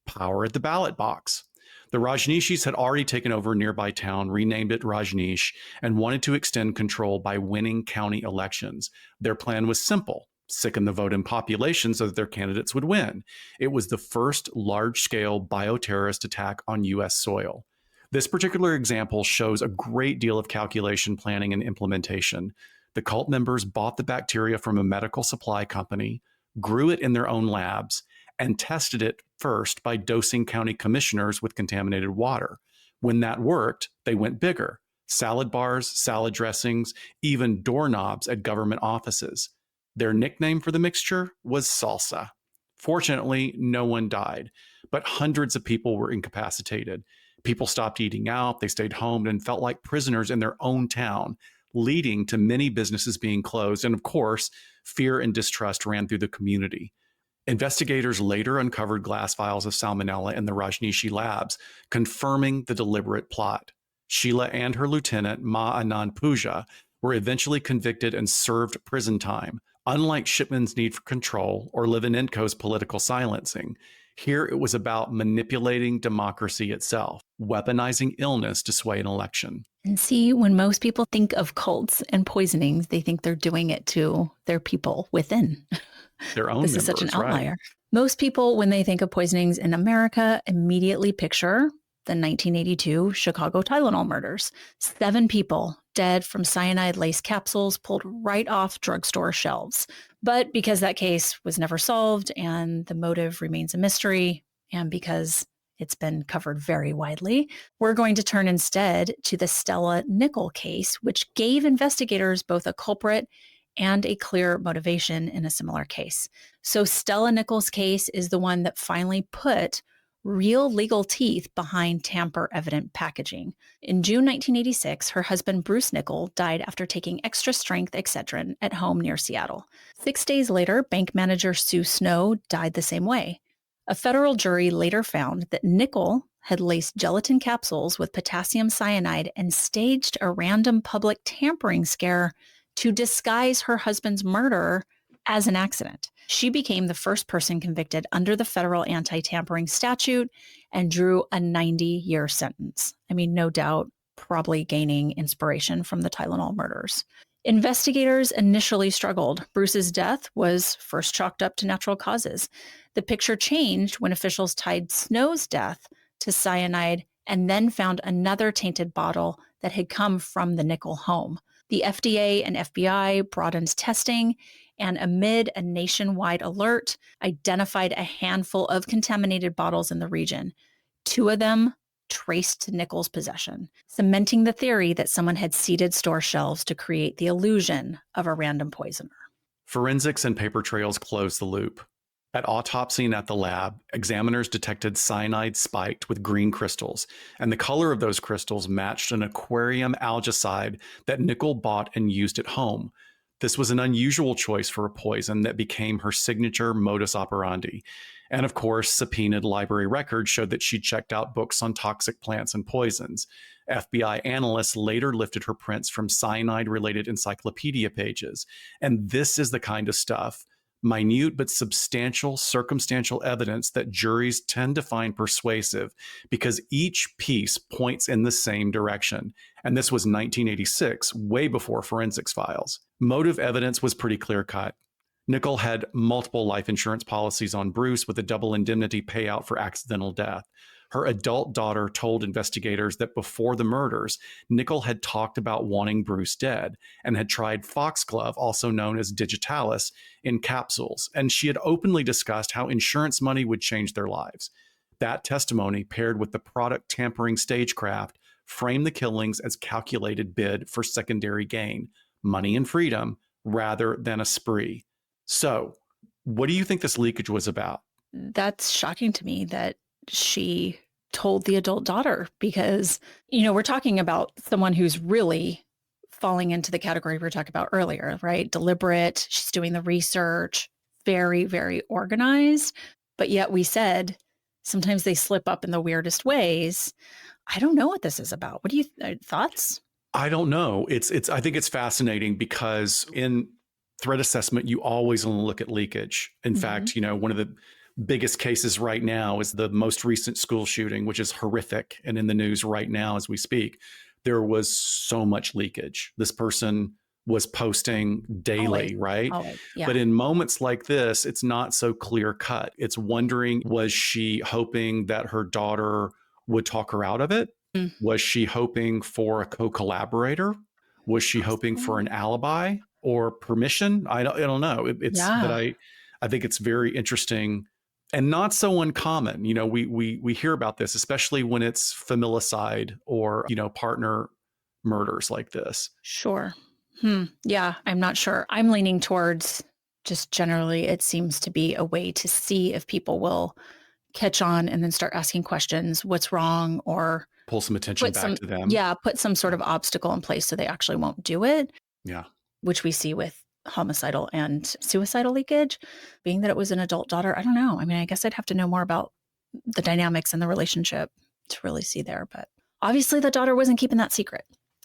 Power at the ballot box. The Rajneeshis had already taken over a nearby town, renamed it Rajneesh, and wanted to extend control by winning county elections. Their plan was simple: sicken the vote in population so that their candidates would win. It was the first large-scale bioterrorist attack on U.S. soil. This particular example shows a great deal of calculation, planning, and implementation. The cult members bought the bacteria from a medical supply company, grew it in their own labs, and tested it first by dosing county commissioners with contaminated water. When that worked, they went bigger. Salad bars, salad dressings, even doorknobs at government offices. Their nickname for the mixture was salsa. Fortunately, no one died, but hundreds of people were incapacitated. People stopped eating out, they stayed home, and felt like prisoners in their own town, leading to many businesses being closed. And of course, fear and distrust ran through the community. Investigators later uncovered glass vials of salmonella in the Rajneeshi labs, confirming the deliberate plot. Sheela and her lieutenant, Ma Anand Pooja, were eventually convicted and served prison time, unlike Shipman's need for control or Litvinenko's political silencing. Here it was about manipulating democracy itself, weaponizing illness to sway an election. And see, when most people think of cults and poisonings, they think they're doing it to their people within. Their own This is such an members, right? outlier. Most people, when they think of poisonings in America, immediately picture the 1982 Chicago Tylenol murders. 7 people dead from cyanide-laced capsules pulled right off drugstore shelves. But because that case was never solved and the motive remains a mystery, and because it's been covered very widely, we're going to turn instead to the Stella Nickel case, which gave investigators both a culprit and a clear motivation in a similar case. So Stella Nickel's case is the one that finally put real legal teeth behind tamper-evident packaging. In June 1986, her husband Bruce Nickel died after taking extra-strength Excedrin at home near Seattle. 6 days later, bank manager Sue Snow died the same way. A federal jury later found that Nickel had laced gelatin capsules with potassium cyanide and staged a random public tampering scare to disguise her husband's murder as an accident. She became the first person convicted under the federal anti-tampering statute and drew a 90-year sentence. I mean, no doubt, probably gaining inspiration from the Tylenol murders. Investigators initially struggled. Bruce's death was first chalked up to natural causes. The picture changed when officials tied Snow's death to cyanide and then found another tainted bottle that had come from the Nickel home. The FDA and FBI broadened testing and, amid a nationwide alert, identified a handful of contaminated bottles in the region. 2 of them traced to Nickel's possession, cementing the theory that someone had seeded store shelves to create the illusion of a random poisoner. Forensics and paper trails closed the loop. At autopsy and at the lab, examiners detected cyanide spiked with green crystals, and the color of those crystals matched an aquarium algicide that Nickel bought and used at home. This was an unusual choice for a poison that became her signature modus operandi. And of course, subpoenaed library records showed that she checked out books on toxic plants and poisons. FBI analysts later lifted her prints from cyanide-related encyclopedia pages. And this is the kind of stuff, minute but substantial circumstantial evidence, that juries tend to find persuasive because each piece points in the same direction. And this was 1986, way before forensics files. Motive evidence was pretty clear-cut. Nickel had multiple life insurance policies on Bruce with a double indemnity payout for accidental death. Her adult daughter told investigators that before the murders, Nickel had talked about wanting Bruce dead and had tried foxglove, also known as digitalis, in capsules, and she had openly discussed how insurance money would change their lives. That testimony, paired with the product tampering stagecraft, framed the killings as calculated bid for secondary gain, money and freedom, rather than a spree. So, what do you think this leakage was about? That's shocking to me that she told the adult daughter because, we're talking about someone who's really falling into the category we were talking about earlier, right? Deliberate. She's doing the research, very, very organized. But yet we said sometimes they slip up in the weirdest ways. I don't know what this is about. What do you thoughts? I don't know. I think it's fascinating because in threat assessment, you always want to look at leakage. In fact, one of the biggest cases right now is the most recent school shooting, which is horrific and in the news right now as we speak. There was so much leakage. This person was posting daily, right? Yeah. But in moments like this, it's not so clear cut. It's wondering, was she hoping that her daughter would talk her out of it? Mm. Was she hoping for a co-collaborator? Was she hoping for an alibi or permission? I don't know. But I think it's very interesting and not so uncommon. We hear about this, especially when it's familicide or, partner murders like this. Sure. Yeah, I'm not sure. I'm leaning towards just generally it seems to be a way to see if people will catch on and then start asking questions, what's wrong, or pull some attention back to them. Yeah, put some sort of obstacle in place so they actually won't do it. Yeah. Which we see with homicidal and suicidal leakage. Being that it was an adult daughter, I don't know. I mean, I guess I'd have to know more about the dynamics and the relationship to really see there. But obviously the daughter wasn't keeping that secret.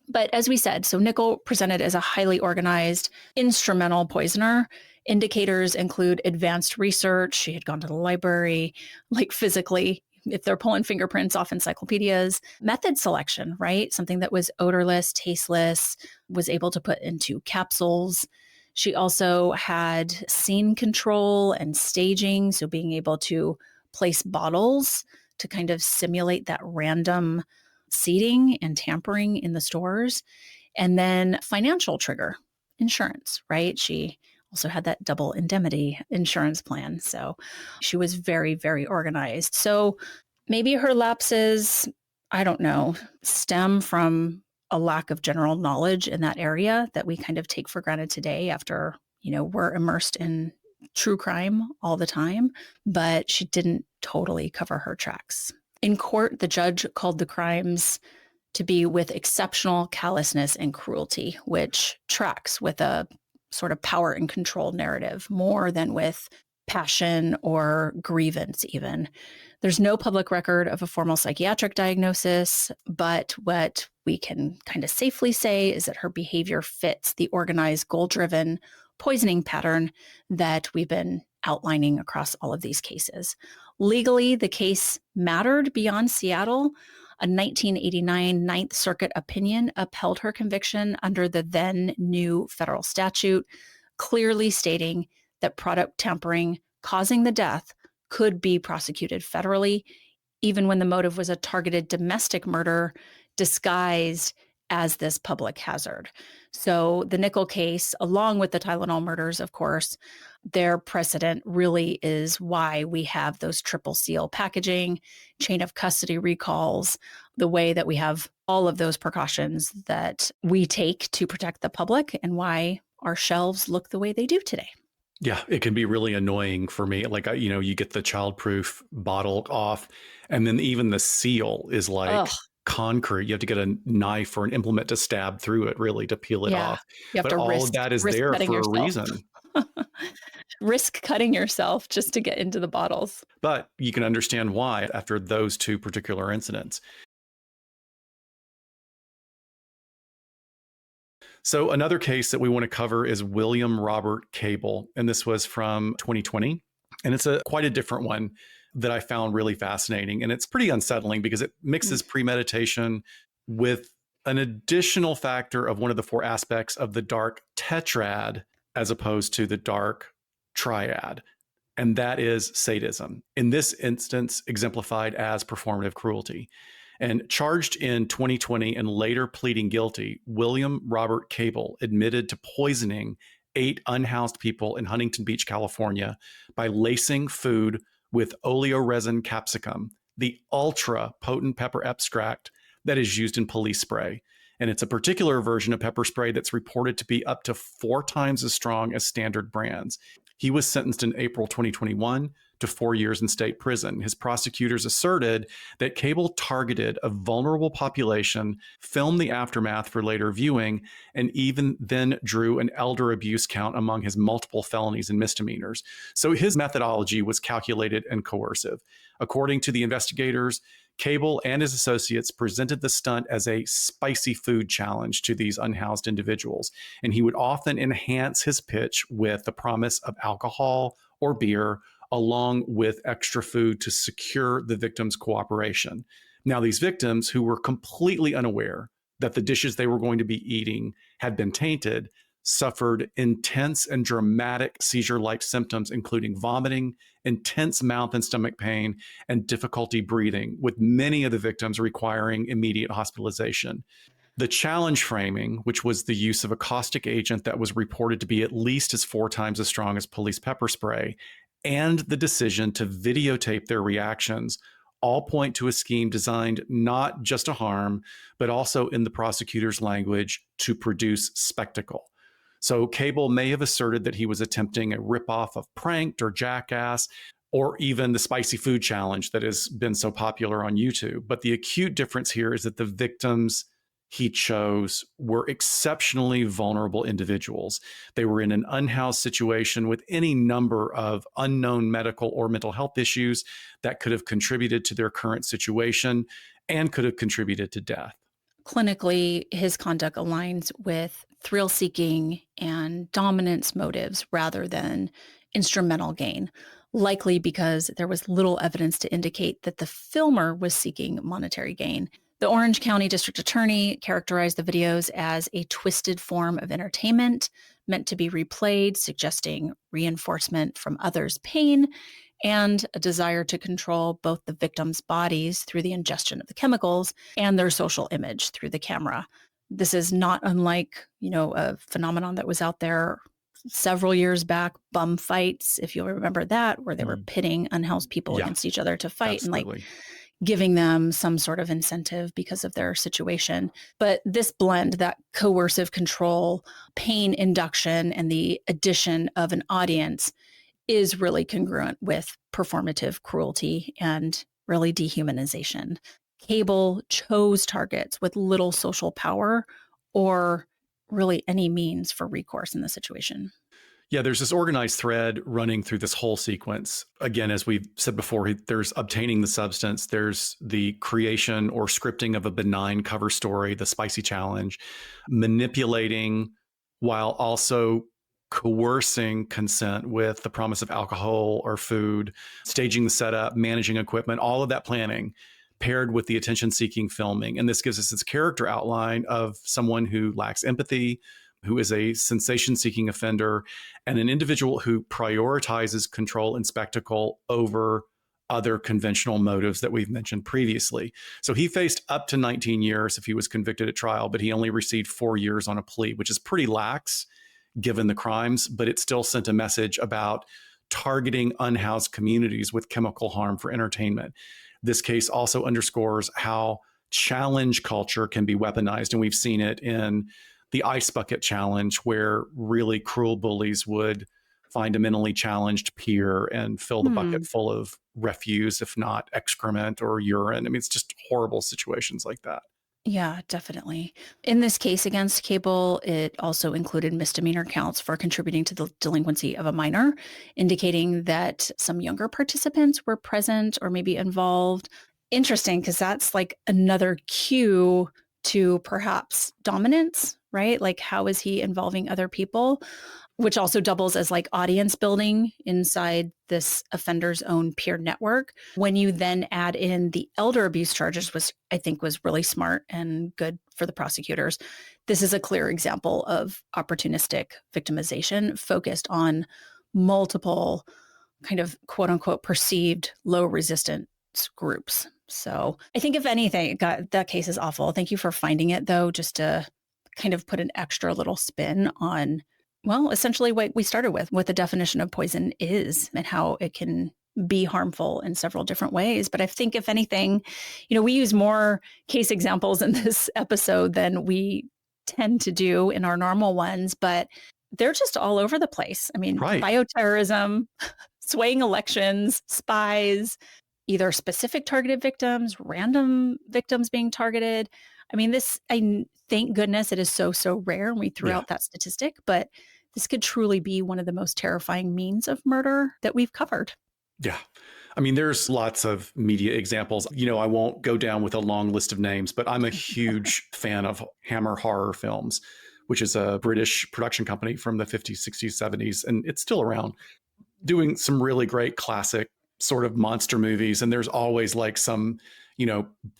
But as we said, so Nickel presented as a highly organized, instrumental poisoner. Indicators include advanced research. She had gone to the library, like physically, if they're pulling fingerprints off encyclopedias, method selection, right? Something that was odorless, tasteless, was able to put into capsules. She also had scene control and staging, so being able to place bottles to kind of simulate that random seating and tampering in the stores. And then financial trigger, insurance, right? She also had that double indemnity insurance plan. So she was very, very organized. So maybe her lapses, I don't know, stem from a lack of general knowledge in that area that we kind of take for granted today after, we're immersed in true crime all the time, but she didn't totally cover her tracks. In court, the judge called the crimes to be with exceptional callousness and cruelty, which tracks with a sort of power and control narrative more than with passion or grievance, even. There's no public record of a formal psychiatric diagnosis, but what we can kind of safely say is that her behavior fits the organized, goal-driven poisoning pattern that we've been outlining across all of these cases. Legally, the case mattered beyond Seattle. A 1989 Ninth Circuit opinion upheld her conviction under the then new federal statute, clearly stating that product tampering causing the death could be prosecuted federally, even when the motive was a targeted domestic murder disguised as this public hazard. So the Nickel case, along with the Tylenol murders, of course, their precedent really is why we have those triple seal packaging, chain of custody recalls, the way that we have all of those precautions that we take to protect the public, and why our shelves look the way they do today. Yeah, it can be really annoying for me. Like, you get the childproof bottle off, and then even the seal is like Ugh. concrete. You have to get a knife or an implement to stab through it, really, to peel it Yeah. off. You have But to all of risk that is risk there cutting for a yourself. reason. Risk cutting yourself just to get into the bottles. But you can understand why after those two particular incidents. So another case that we want to cover is William Robert Cable, and this was from 2020. And it's quite a different one that I found really fascinating. And it's pretty unsettling because it mixes premeditation with an additional factor of one of the four aspects of the dark tetrad as opposed to the dark triad. And that is sadism. In this instance, exemplified as performative cruelty. And charged in 2020 and later pleading guilty, William Robert Cable admitted to poisoning 8 unhoused people in Huntington Beach, California, by lacing food with oleoresin capsicum, the ultra potent pepper extract that is used in police spray. And it's a particular version of pepper spray that's reported to be up to 4 times as strong as standard brands. He was sentenced in April 2021 to 4 years in state prison. His prosecutors asserted that Cable targeted a vulnerable population, filmed the aftermath for later viewing, and even then drew an elder abuse count among his multiple felonies and misdemeanors. So his methodology was calculated and coercive. According to the investigators, Cable and his associates presented the stunt as a spicy food challenge to these unhoused individuals, and he would often enhance his pitch with the promise of alcohol or beer, along with extra food to secure the victims' cooperation. Now, these victims, who were completely unaware that the dishes they were going to be eating had been tainted, suffered intense and dramatic seizure-like symptoms, including vomiting, intense mouth and stomach pain, and difficulty breathing, with many of the victims requiring immediate hospitalization. The challenge framing, which was the use of a caustic agent that was reported to be at least as 4 times as strong as police pepper spray, and the decision to videotape their reactions, all point to a scheme designed not just to harm, but also, in the prosecutor's language, to produce spectacle. So Cable may have asserted that he was attempting a ripoff of Pranked or Jackass, or even the spicy food challenge that has been so popular on YouTube. But the acute difference here is that the victims he chose were exceptionally vulnerable individuals. They were in an unhoused situation with any number of unknown medical or mental health issues that could have contributed to their current situation and could have contributed to death. Clinically, his conduct aligns with thrill seeking and dominance motives rather than instrumental gain, likely because there was little evidence to indicate that the filmer was seeking monetary gain. The Orange County District Attorney characterized the videos as a twisted form of entertainment meant to be replayed, suggesting reinforcement from others' pain and a desire to control both the victims' bodies through the ingestion of the chemicals and their social image through the camera. This is not unlike, a phenomenon that was out there several years back, bum fights, if you'll remember that, where they were pitting unhoused people Yeah, against each other to fight and absolutely. giving them some sort of incentive because of their situation. But this blend, that coercive control, pain induction, and the addition of an audience is really congruent with performative cruelty and really dehumanization. Cable chose targets with little social power or really any means for recourse in the situation. Yeah, there's this organized thread running through this whole sequence. Again, as we've said before, there's obtaining the substance, there's the creation or scripting of a benign cover story, the spicy challenge, manipulating while also coercing consent with the promise of alcohol or food, staging the setup, managing equipment, all of that planning paired with the attention seeking filming. And this gives us this character outline of someone who lacks empathy, who is a sensation seeking offender, and an individual who prioritizes control and spectacle over other conventional motives that we've mentioned previously. So he faced up to 19 years if he was convicted at trial, but he only received 4 years on a plea, which is pretty lax given the crimes, but it still sent a message about targeting unhoused communities with chemical harm for entertainment. This case also underscores how challenge culture can be weaponized, and we've seen it in the ice bucket challenge, where really cruel bullies would find a mentally challenged peer and fill the bucket full of refuse, if not excrement or urine. I mean, it's just horrible situations like that. Yeah, definitely. In this case against Cable, it also included misdemeanor counts for contributing to the delinquency of a minor, indicating that some younger participants were present or maybe involved. Interesting, because that's like another cue to perhaps dominance, right? Like, how is he involving other people? Which also doubles as like audience building inside this offender's own peer network. When you then add in the elder abuse charges, which I think was really smart and good for the prosecutors, this is a clear example of opportunistic victimization focused on multiple kind of quote unquote perceived low resistance groups. So I think if anything, that case is awful. Thank you for finding it though, just to kind of put an extra little spin on, well, essentially what we started with, what the definition of poison is and how it can be harmful in several different ways. But I think if anything, we use more case examples in this episode than we tend to do in our normal ones, but they're just all over the place. I mean, Right. bioterrorism, swaying elections, spies, either specific targeted victims, random victims being targeted. I mean, thank goodness it is so rare. And we threw out that statistic, but this could truly be one of the most terrifying means of murder that we've covered. Yeah. I mean, there's lots of media examples. I won't go down with a long list of names, but I'm a huge fan of Hammer Horror Films, which is a British production company from the 50s, 60s, 70s, and it's still around, doing some really great classic sort of monster movies. And there's always like some,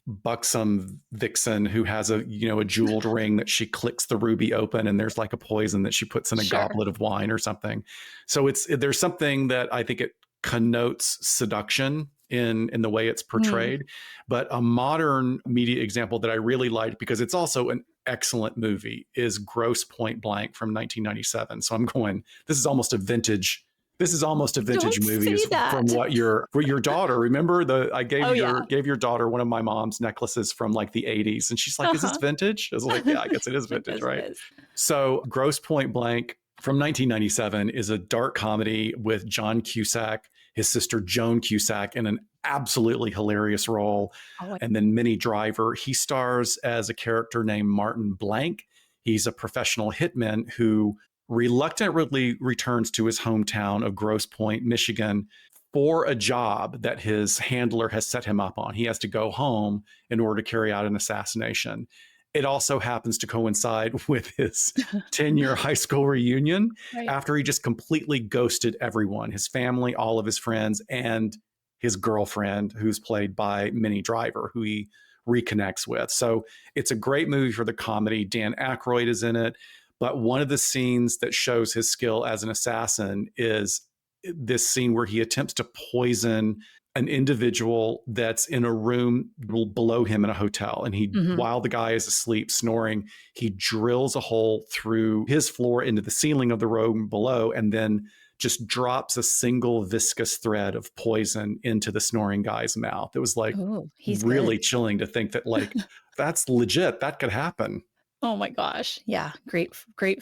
buxom vixen who has a jeweled ring that she clicks the ruby open, and there's like a poison that she puts in a goblet of wine or something. So there's something that I think it connotes seduction in the way it's portrayed. But a modern media example that I really liked, because it's also an excellent movie, is Gross Point Blank from 1997. So I'm going, this is almost a vintage movie from what your daughter, remember I gave your daughter one of my mom's necklaces from like the 80s, and she's like, is this vintage? I was like, yeah, I guess it is vintage, right? So Gross Point Blank from 1997 is a dark comedy with John Cusack, his sister Joan Cusack, in an absolutely hilarious role. And then Minnie Driver, he stars as a character named Martin Blank. He's a professional hitman who reluctantly returns to his hometown of Grosse Pointe, Michigan, for a job that his handler has set him up on. He has to go home in order to carry out an assassination. it also happens to coincide with his 10-year high school reunion Right. after he just completely ghosted everyone, his family, all of his friends, and his girlfriend, who's played by Minnie Driver, who he reconnects with. So it's a great movie for the comedy. Dan Aykroyd is in it. But one of the scenes that shows his skill as an assassin is this scene where he attempts to poison an individual that's in a room below him in a hotel. And Hmm. while the guy is asleep, snoring, he drills a hole through his floor into the ceiling of the room below, and then just drops a single viscous thread of poison into the snoring guy's mouth. It was like Oh, he's good. really chilling to think that, like, that's legit. That could happen. Oh my gosh. Yeah, great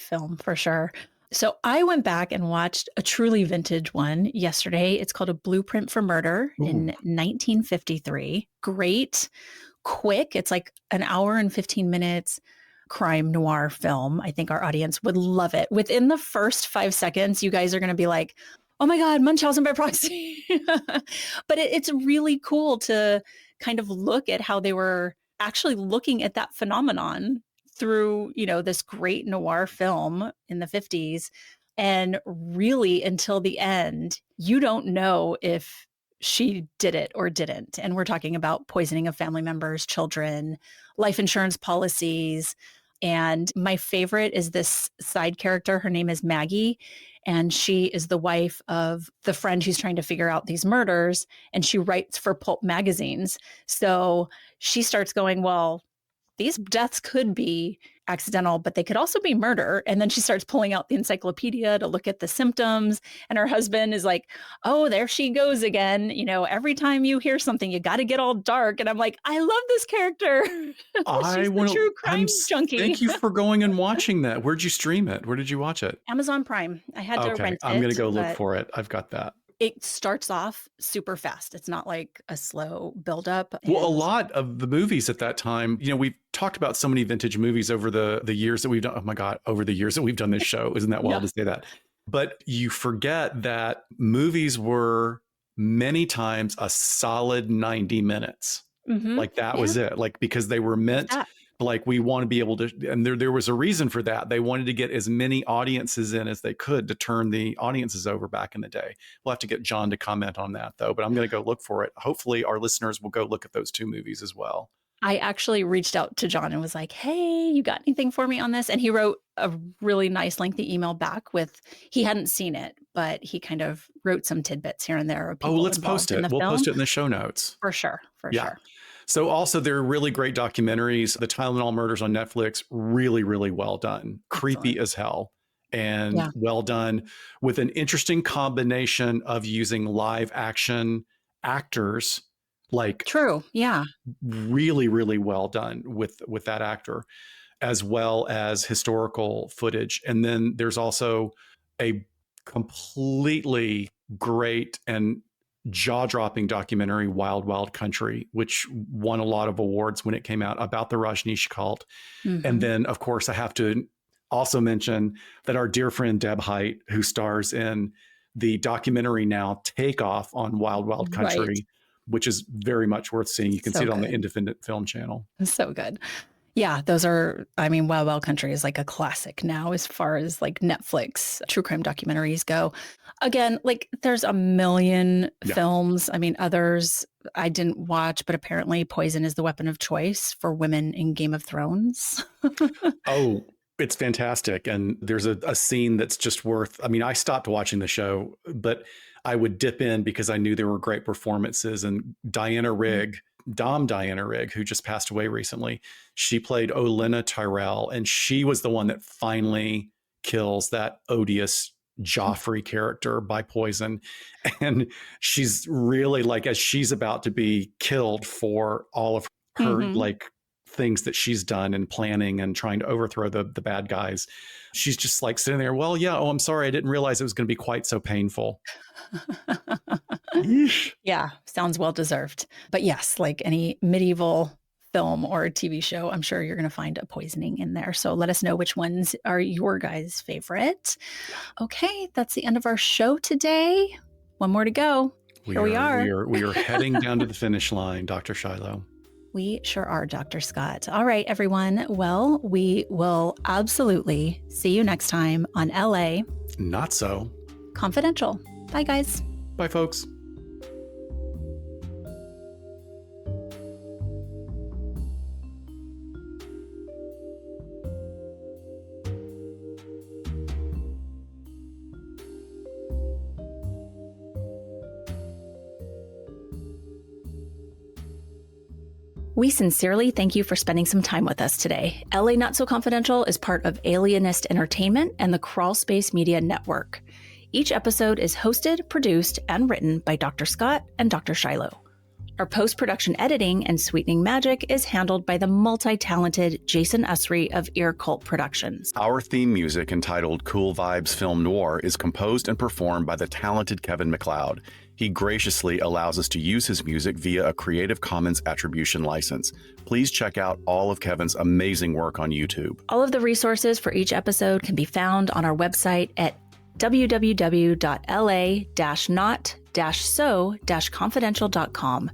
film for sure. So I went back and watched a truly vintage one yesterday. It's called A Blueprint for Murder Ooh. in 1953. Great, quick. It's like an hour and 15 minutes crime noir film. I think our audience would love it. Within the first 5 seconds, you guys are going to be like, oh my God, Munchausen by proxy. But it's really cool to kind of look at how they were actually looking at that phenomenon through, this great noir film in the 50s. And really, until the end, you don't know if she did it or didn't. And we're talking about poisoning of family members, children, life insurance policies. And my favorite is this side character. Her name is Maggie. And she is the wife of the friend who's trying to figure out these murders. And she writes for pulp magazines. So she starts going, well, these deaths could be accidental, but they could also be murder. And then she starts pulling out the encyclopedia to look at the symptoms. And her husband is like, oh, there she goes again. Every time you hear something, you got to get all dark. And I'm like, I love this character. I She's the want true to. crime junkie. Thank you for going and watching that. Where'd you stream it? Where did you watch it? Amazon Prime. I had to Okay, rent I'm gonna it, go look but for it. I've got that. it starts off super fast. It's not like a slow buildup. Well, a And lot of the movies at that time, we've talked about so many vintage movies over the years that we've done. Oh my God, over the years that we've done this show. Isn't that wild yeah. to say that? But you forget that movies were many times a solid 90 minutes. Like that Yeah. was it. Like, because they were If meant, that. like, we want to be able to, and there was a reason for that. They wanted to get as many audiences in as they could to turn the audiences over back in the day. We'll have to get John to comment on that though, but I'm going to go look for it. Hopefully our listeners will go look at those two movies as well. I actually reached out to John and was like, hey, you got anything for me on this? And he wrote a really nice, lengthy email back with, he hadn't seen it, but he kind of wrote some tidbits here and there of Oh, people let's post involved in it. the We'll film. post it in the show notes. For sure. For Yeah. sure. So also there are really great documentaries. The Tylenol Murders on Netflix, really, really well done. Excellent. Creepy as hell and Yeah. well done, with an interesting combination of using live action actors, like True. Yeah. really, really well done with that actor, as well as historical footage. And then there's also a completely great and jaw-dropping documentary, Wild Wild Country, which won a lot of awards when it came out, about the Rajneesh cult. And Hmm. then, of course, I have to also mention that our dear friend Deb Height, who stars in the documentary now Takeoff on Wild Wild Right. Country, which is very much worth seeing. You can see So it on the good. Independent Film Channel. So good. Yeah, those are, I mean, Wild Wild Country is like a classic now as far as like Netflix true crime documentaries go. Again, like there's a million Yeah. films. I mean, others I didn't watch, but apparently poison is the weapon of choice for women in Game of Thrones. Oh, it's fantastic. And there's a scene that's just worth, I mean, I stopped watching the show, but I would dip in because I knew there were great performances. And Diana Rigg, who just passed away recently, she played Olenna Tyrell, and she was the one that finally kills that odious Joffrey character by poison. And she's really, like, as she's about to be killed for all of her Hmm. like things that she's done and planning and trying to overthrow the bad guys, she's just like sitting there, well, yeah, oh, I'm sorry, I didn't realize it was going to be quite so painful. Yeesh. Yeah, sounds well deserved. But yes, like any medieval film or TV show, I'm sure you're going to find a poisoning in there. So let us know which ones are your guys' favorite. Okay, that's the end of our show today. One more to go. Here we are. We are heading down to the finish line, Dr. Shiloh. We sure are, Dr. Scott. All right, everyone. Well, we will absolutely see you next time on LA Not So Confidential. Bye, guys. Bye, folks. We sincerely thank you for spending some time with us today. LA Not So Confidential is part of Alienist Entertainment and the Crawl Space Media Network. Each episode is hosted, produced, and written by Dr. Scott and Dr. Shiloh. Our post-production editing and sweetening magic is handled by the multi-talented Jason Usry of Ear Cult Productions. Our theme music, entitled Cool Vibes Film Noir, is composed and performed by the talented Kevin MacLeod. He graciously allows us to use his music via a Creative Commons attribution license. Please check out all of Kevin's amazing work on YouTube. All of the resources for each episode can be found on our website at www.la-not-so-confidential.com.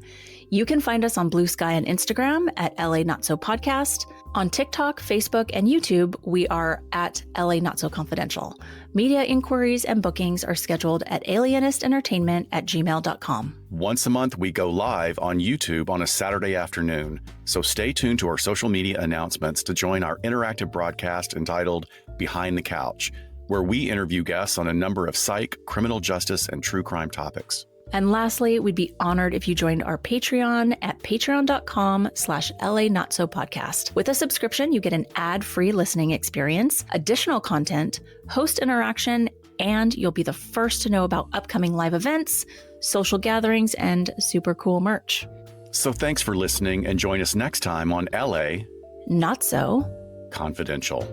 You can find us on Blue Sky and Instagram at LA Not So Podcast. On TikTok, Facebook, and YouTube, we are at LA Not So Confidential. Media inquiries and bookings are scheduled at alienistentertainment@gmail.com. Once a month, we go live on YouTube on a Saturday afternoon. So stay tuned to our social media announcements to join our interactive broadcast entitled Behind the Couch, where we interview guests on a number of psych, criminal justice, and true crime topics. And lastly, we'd be honored if you joined our Patreon at patreon.com/LA Not So Podcast. With a subscription, you get an ad-free listening experience, additional content, host interaction, and you'll be the first to know about upcoming live events, social gatherings, and super cool merch. So thanks for listening, and join us next time on LA Not So Confidential.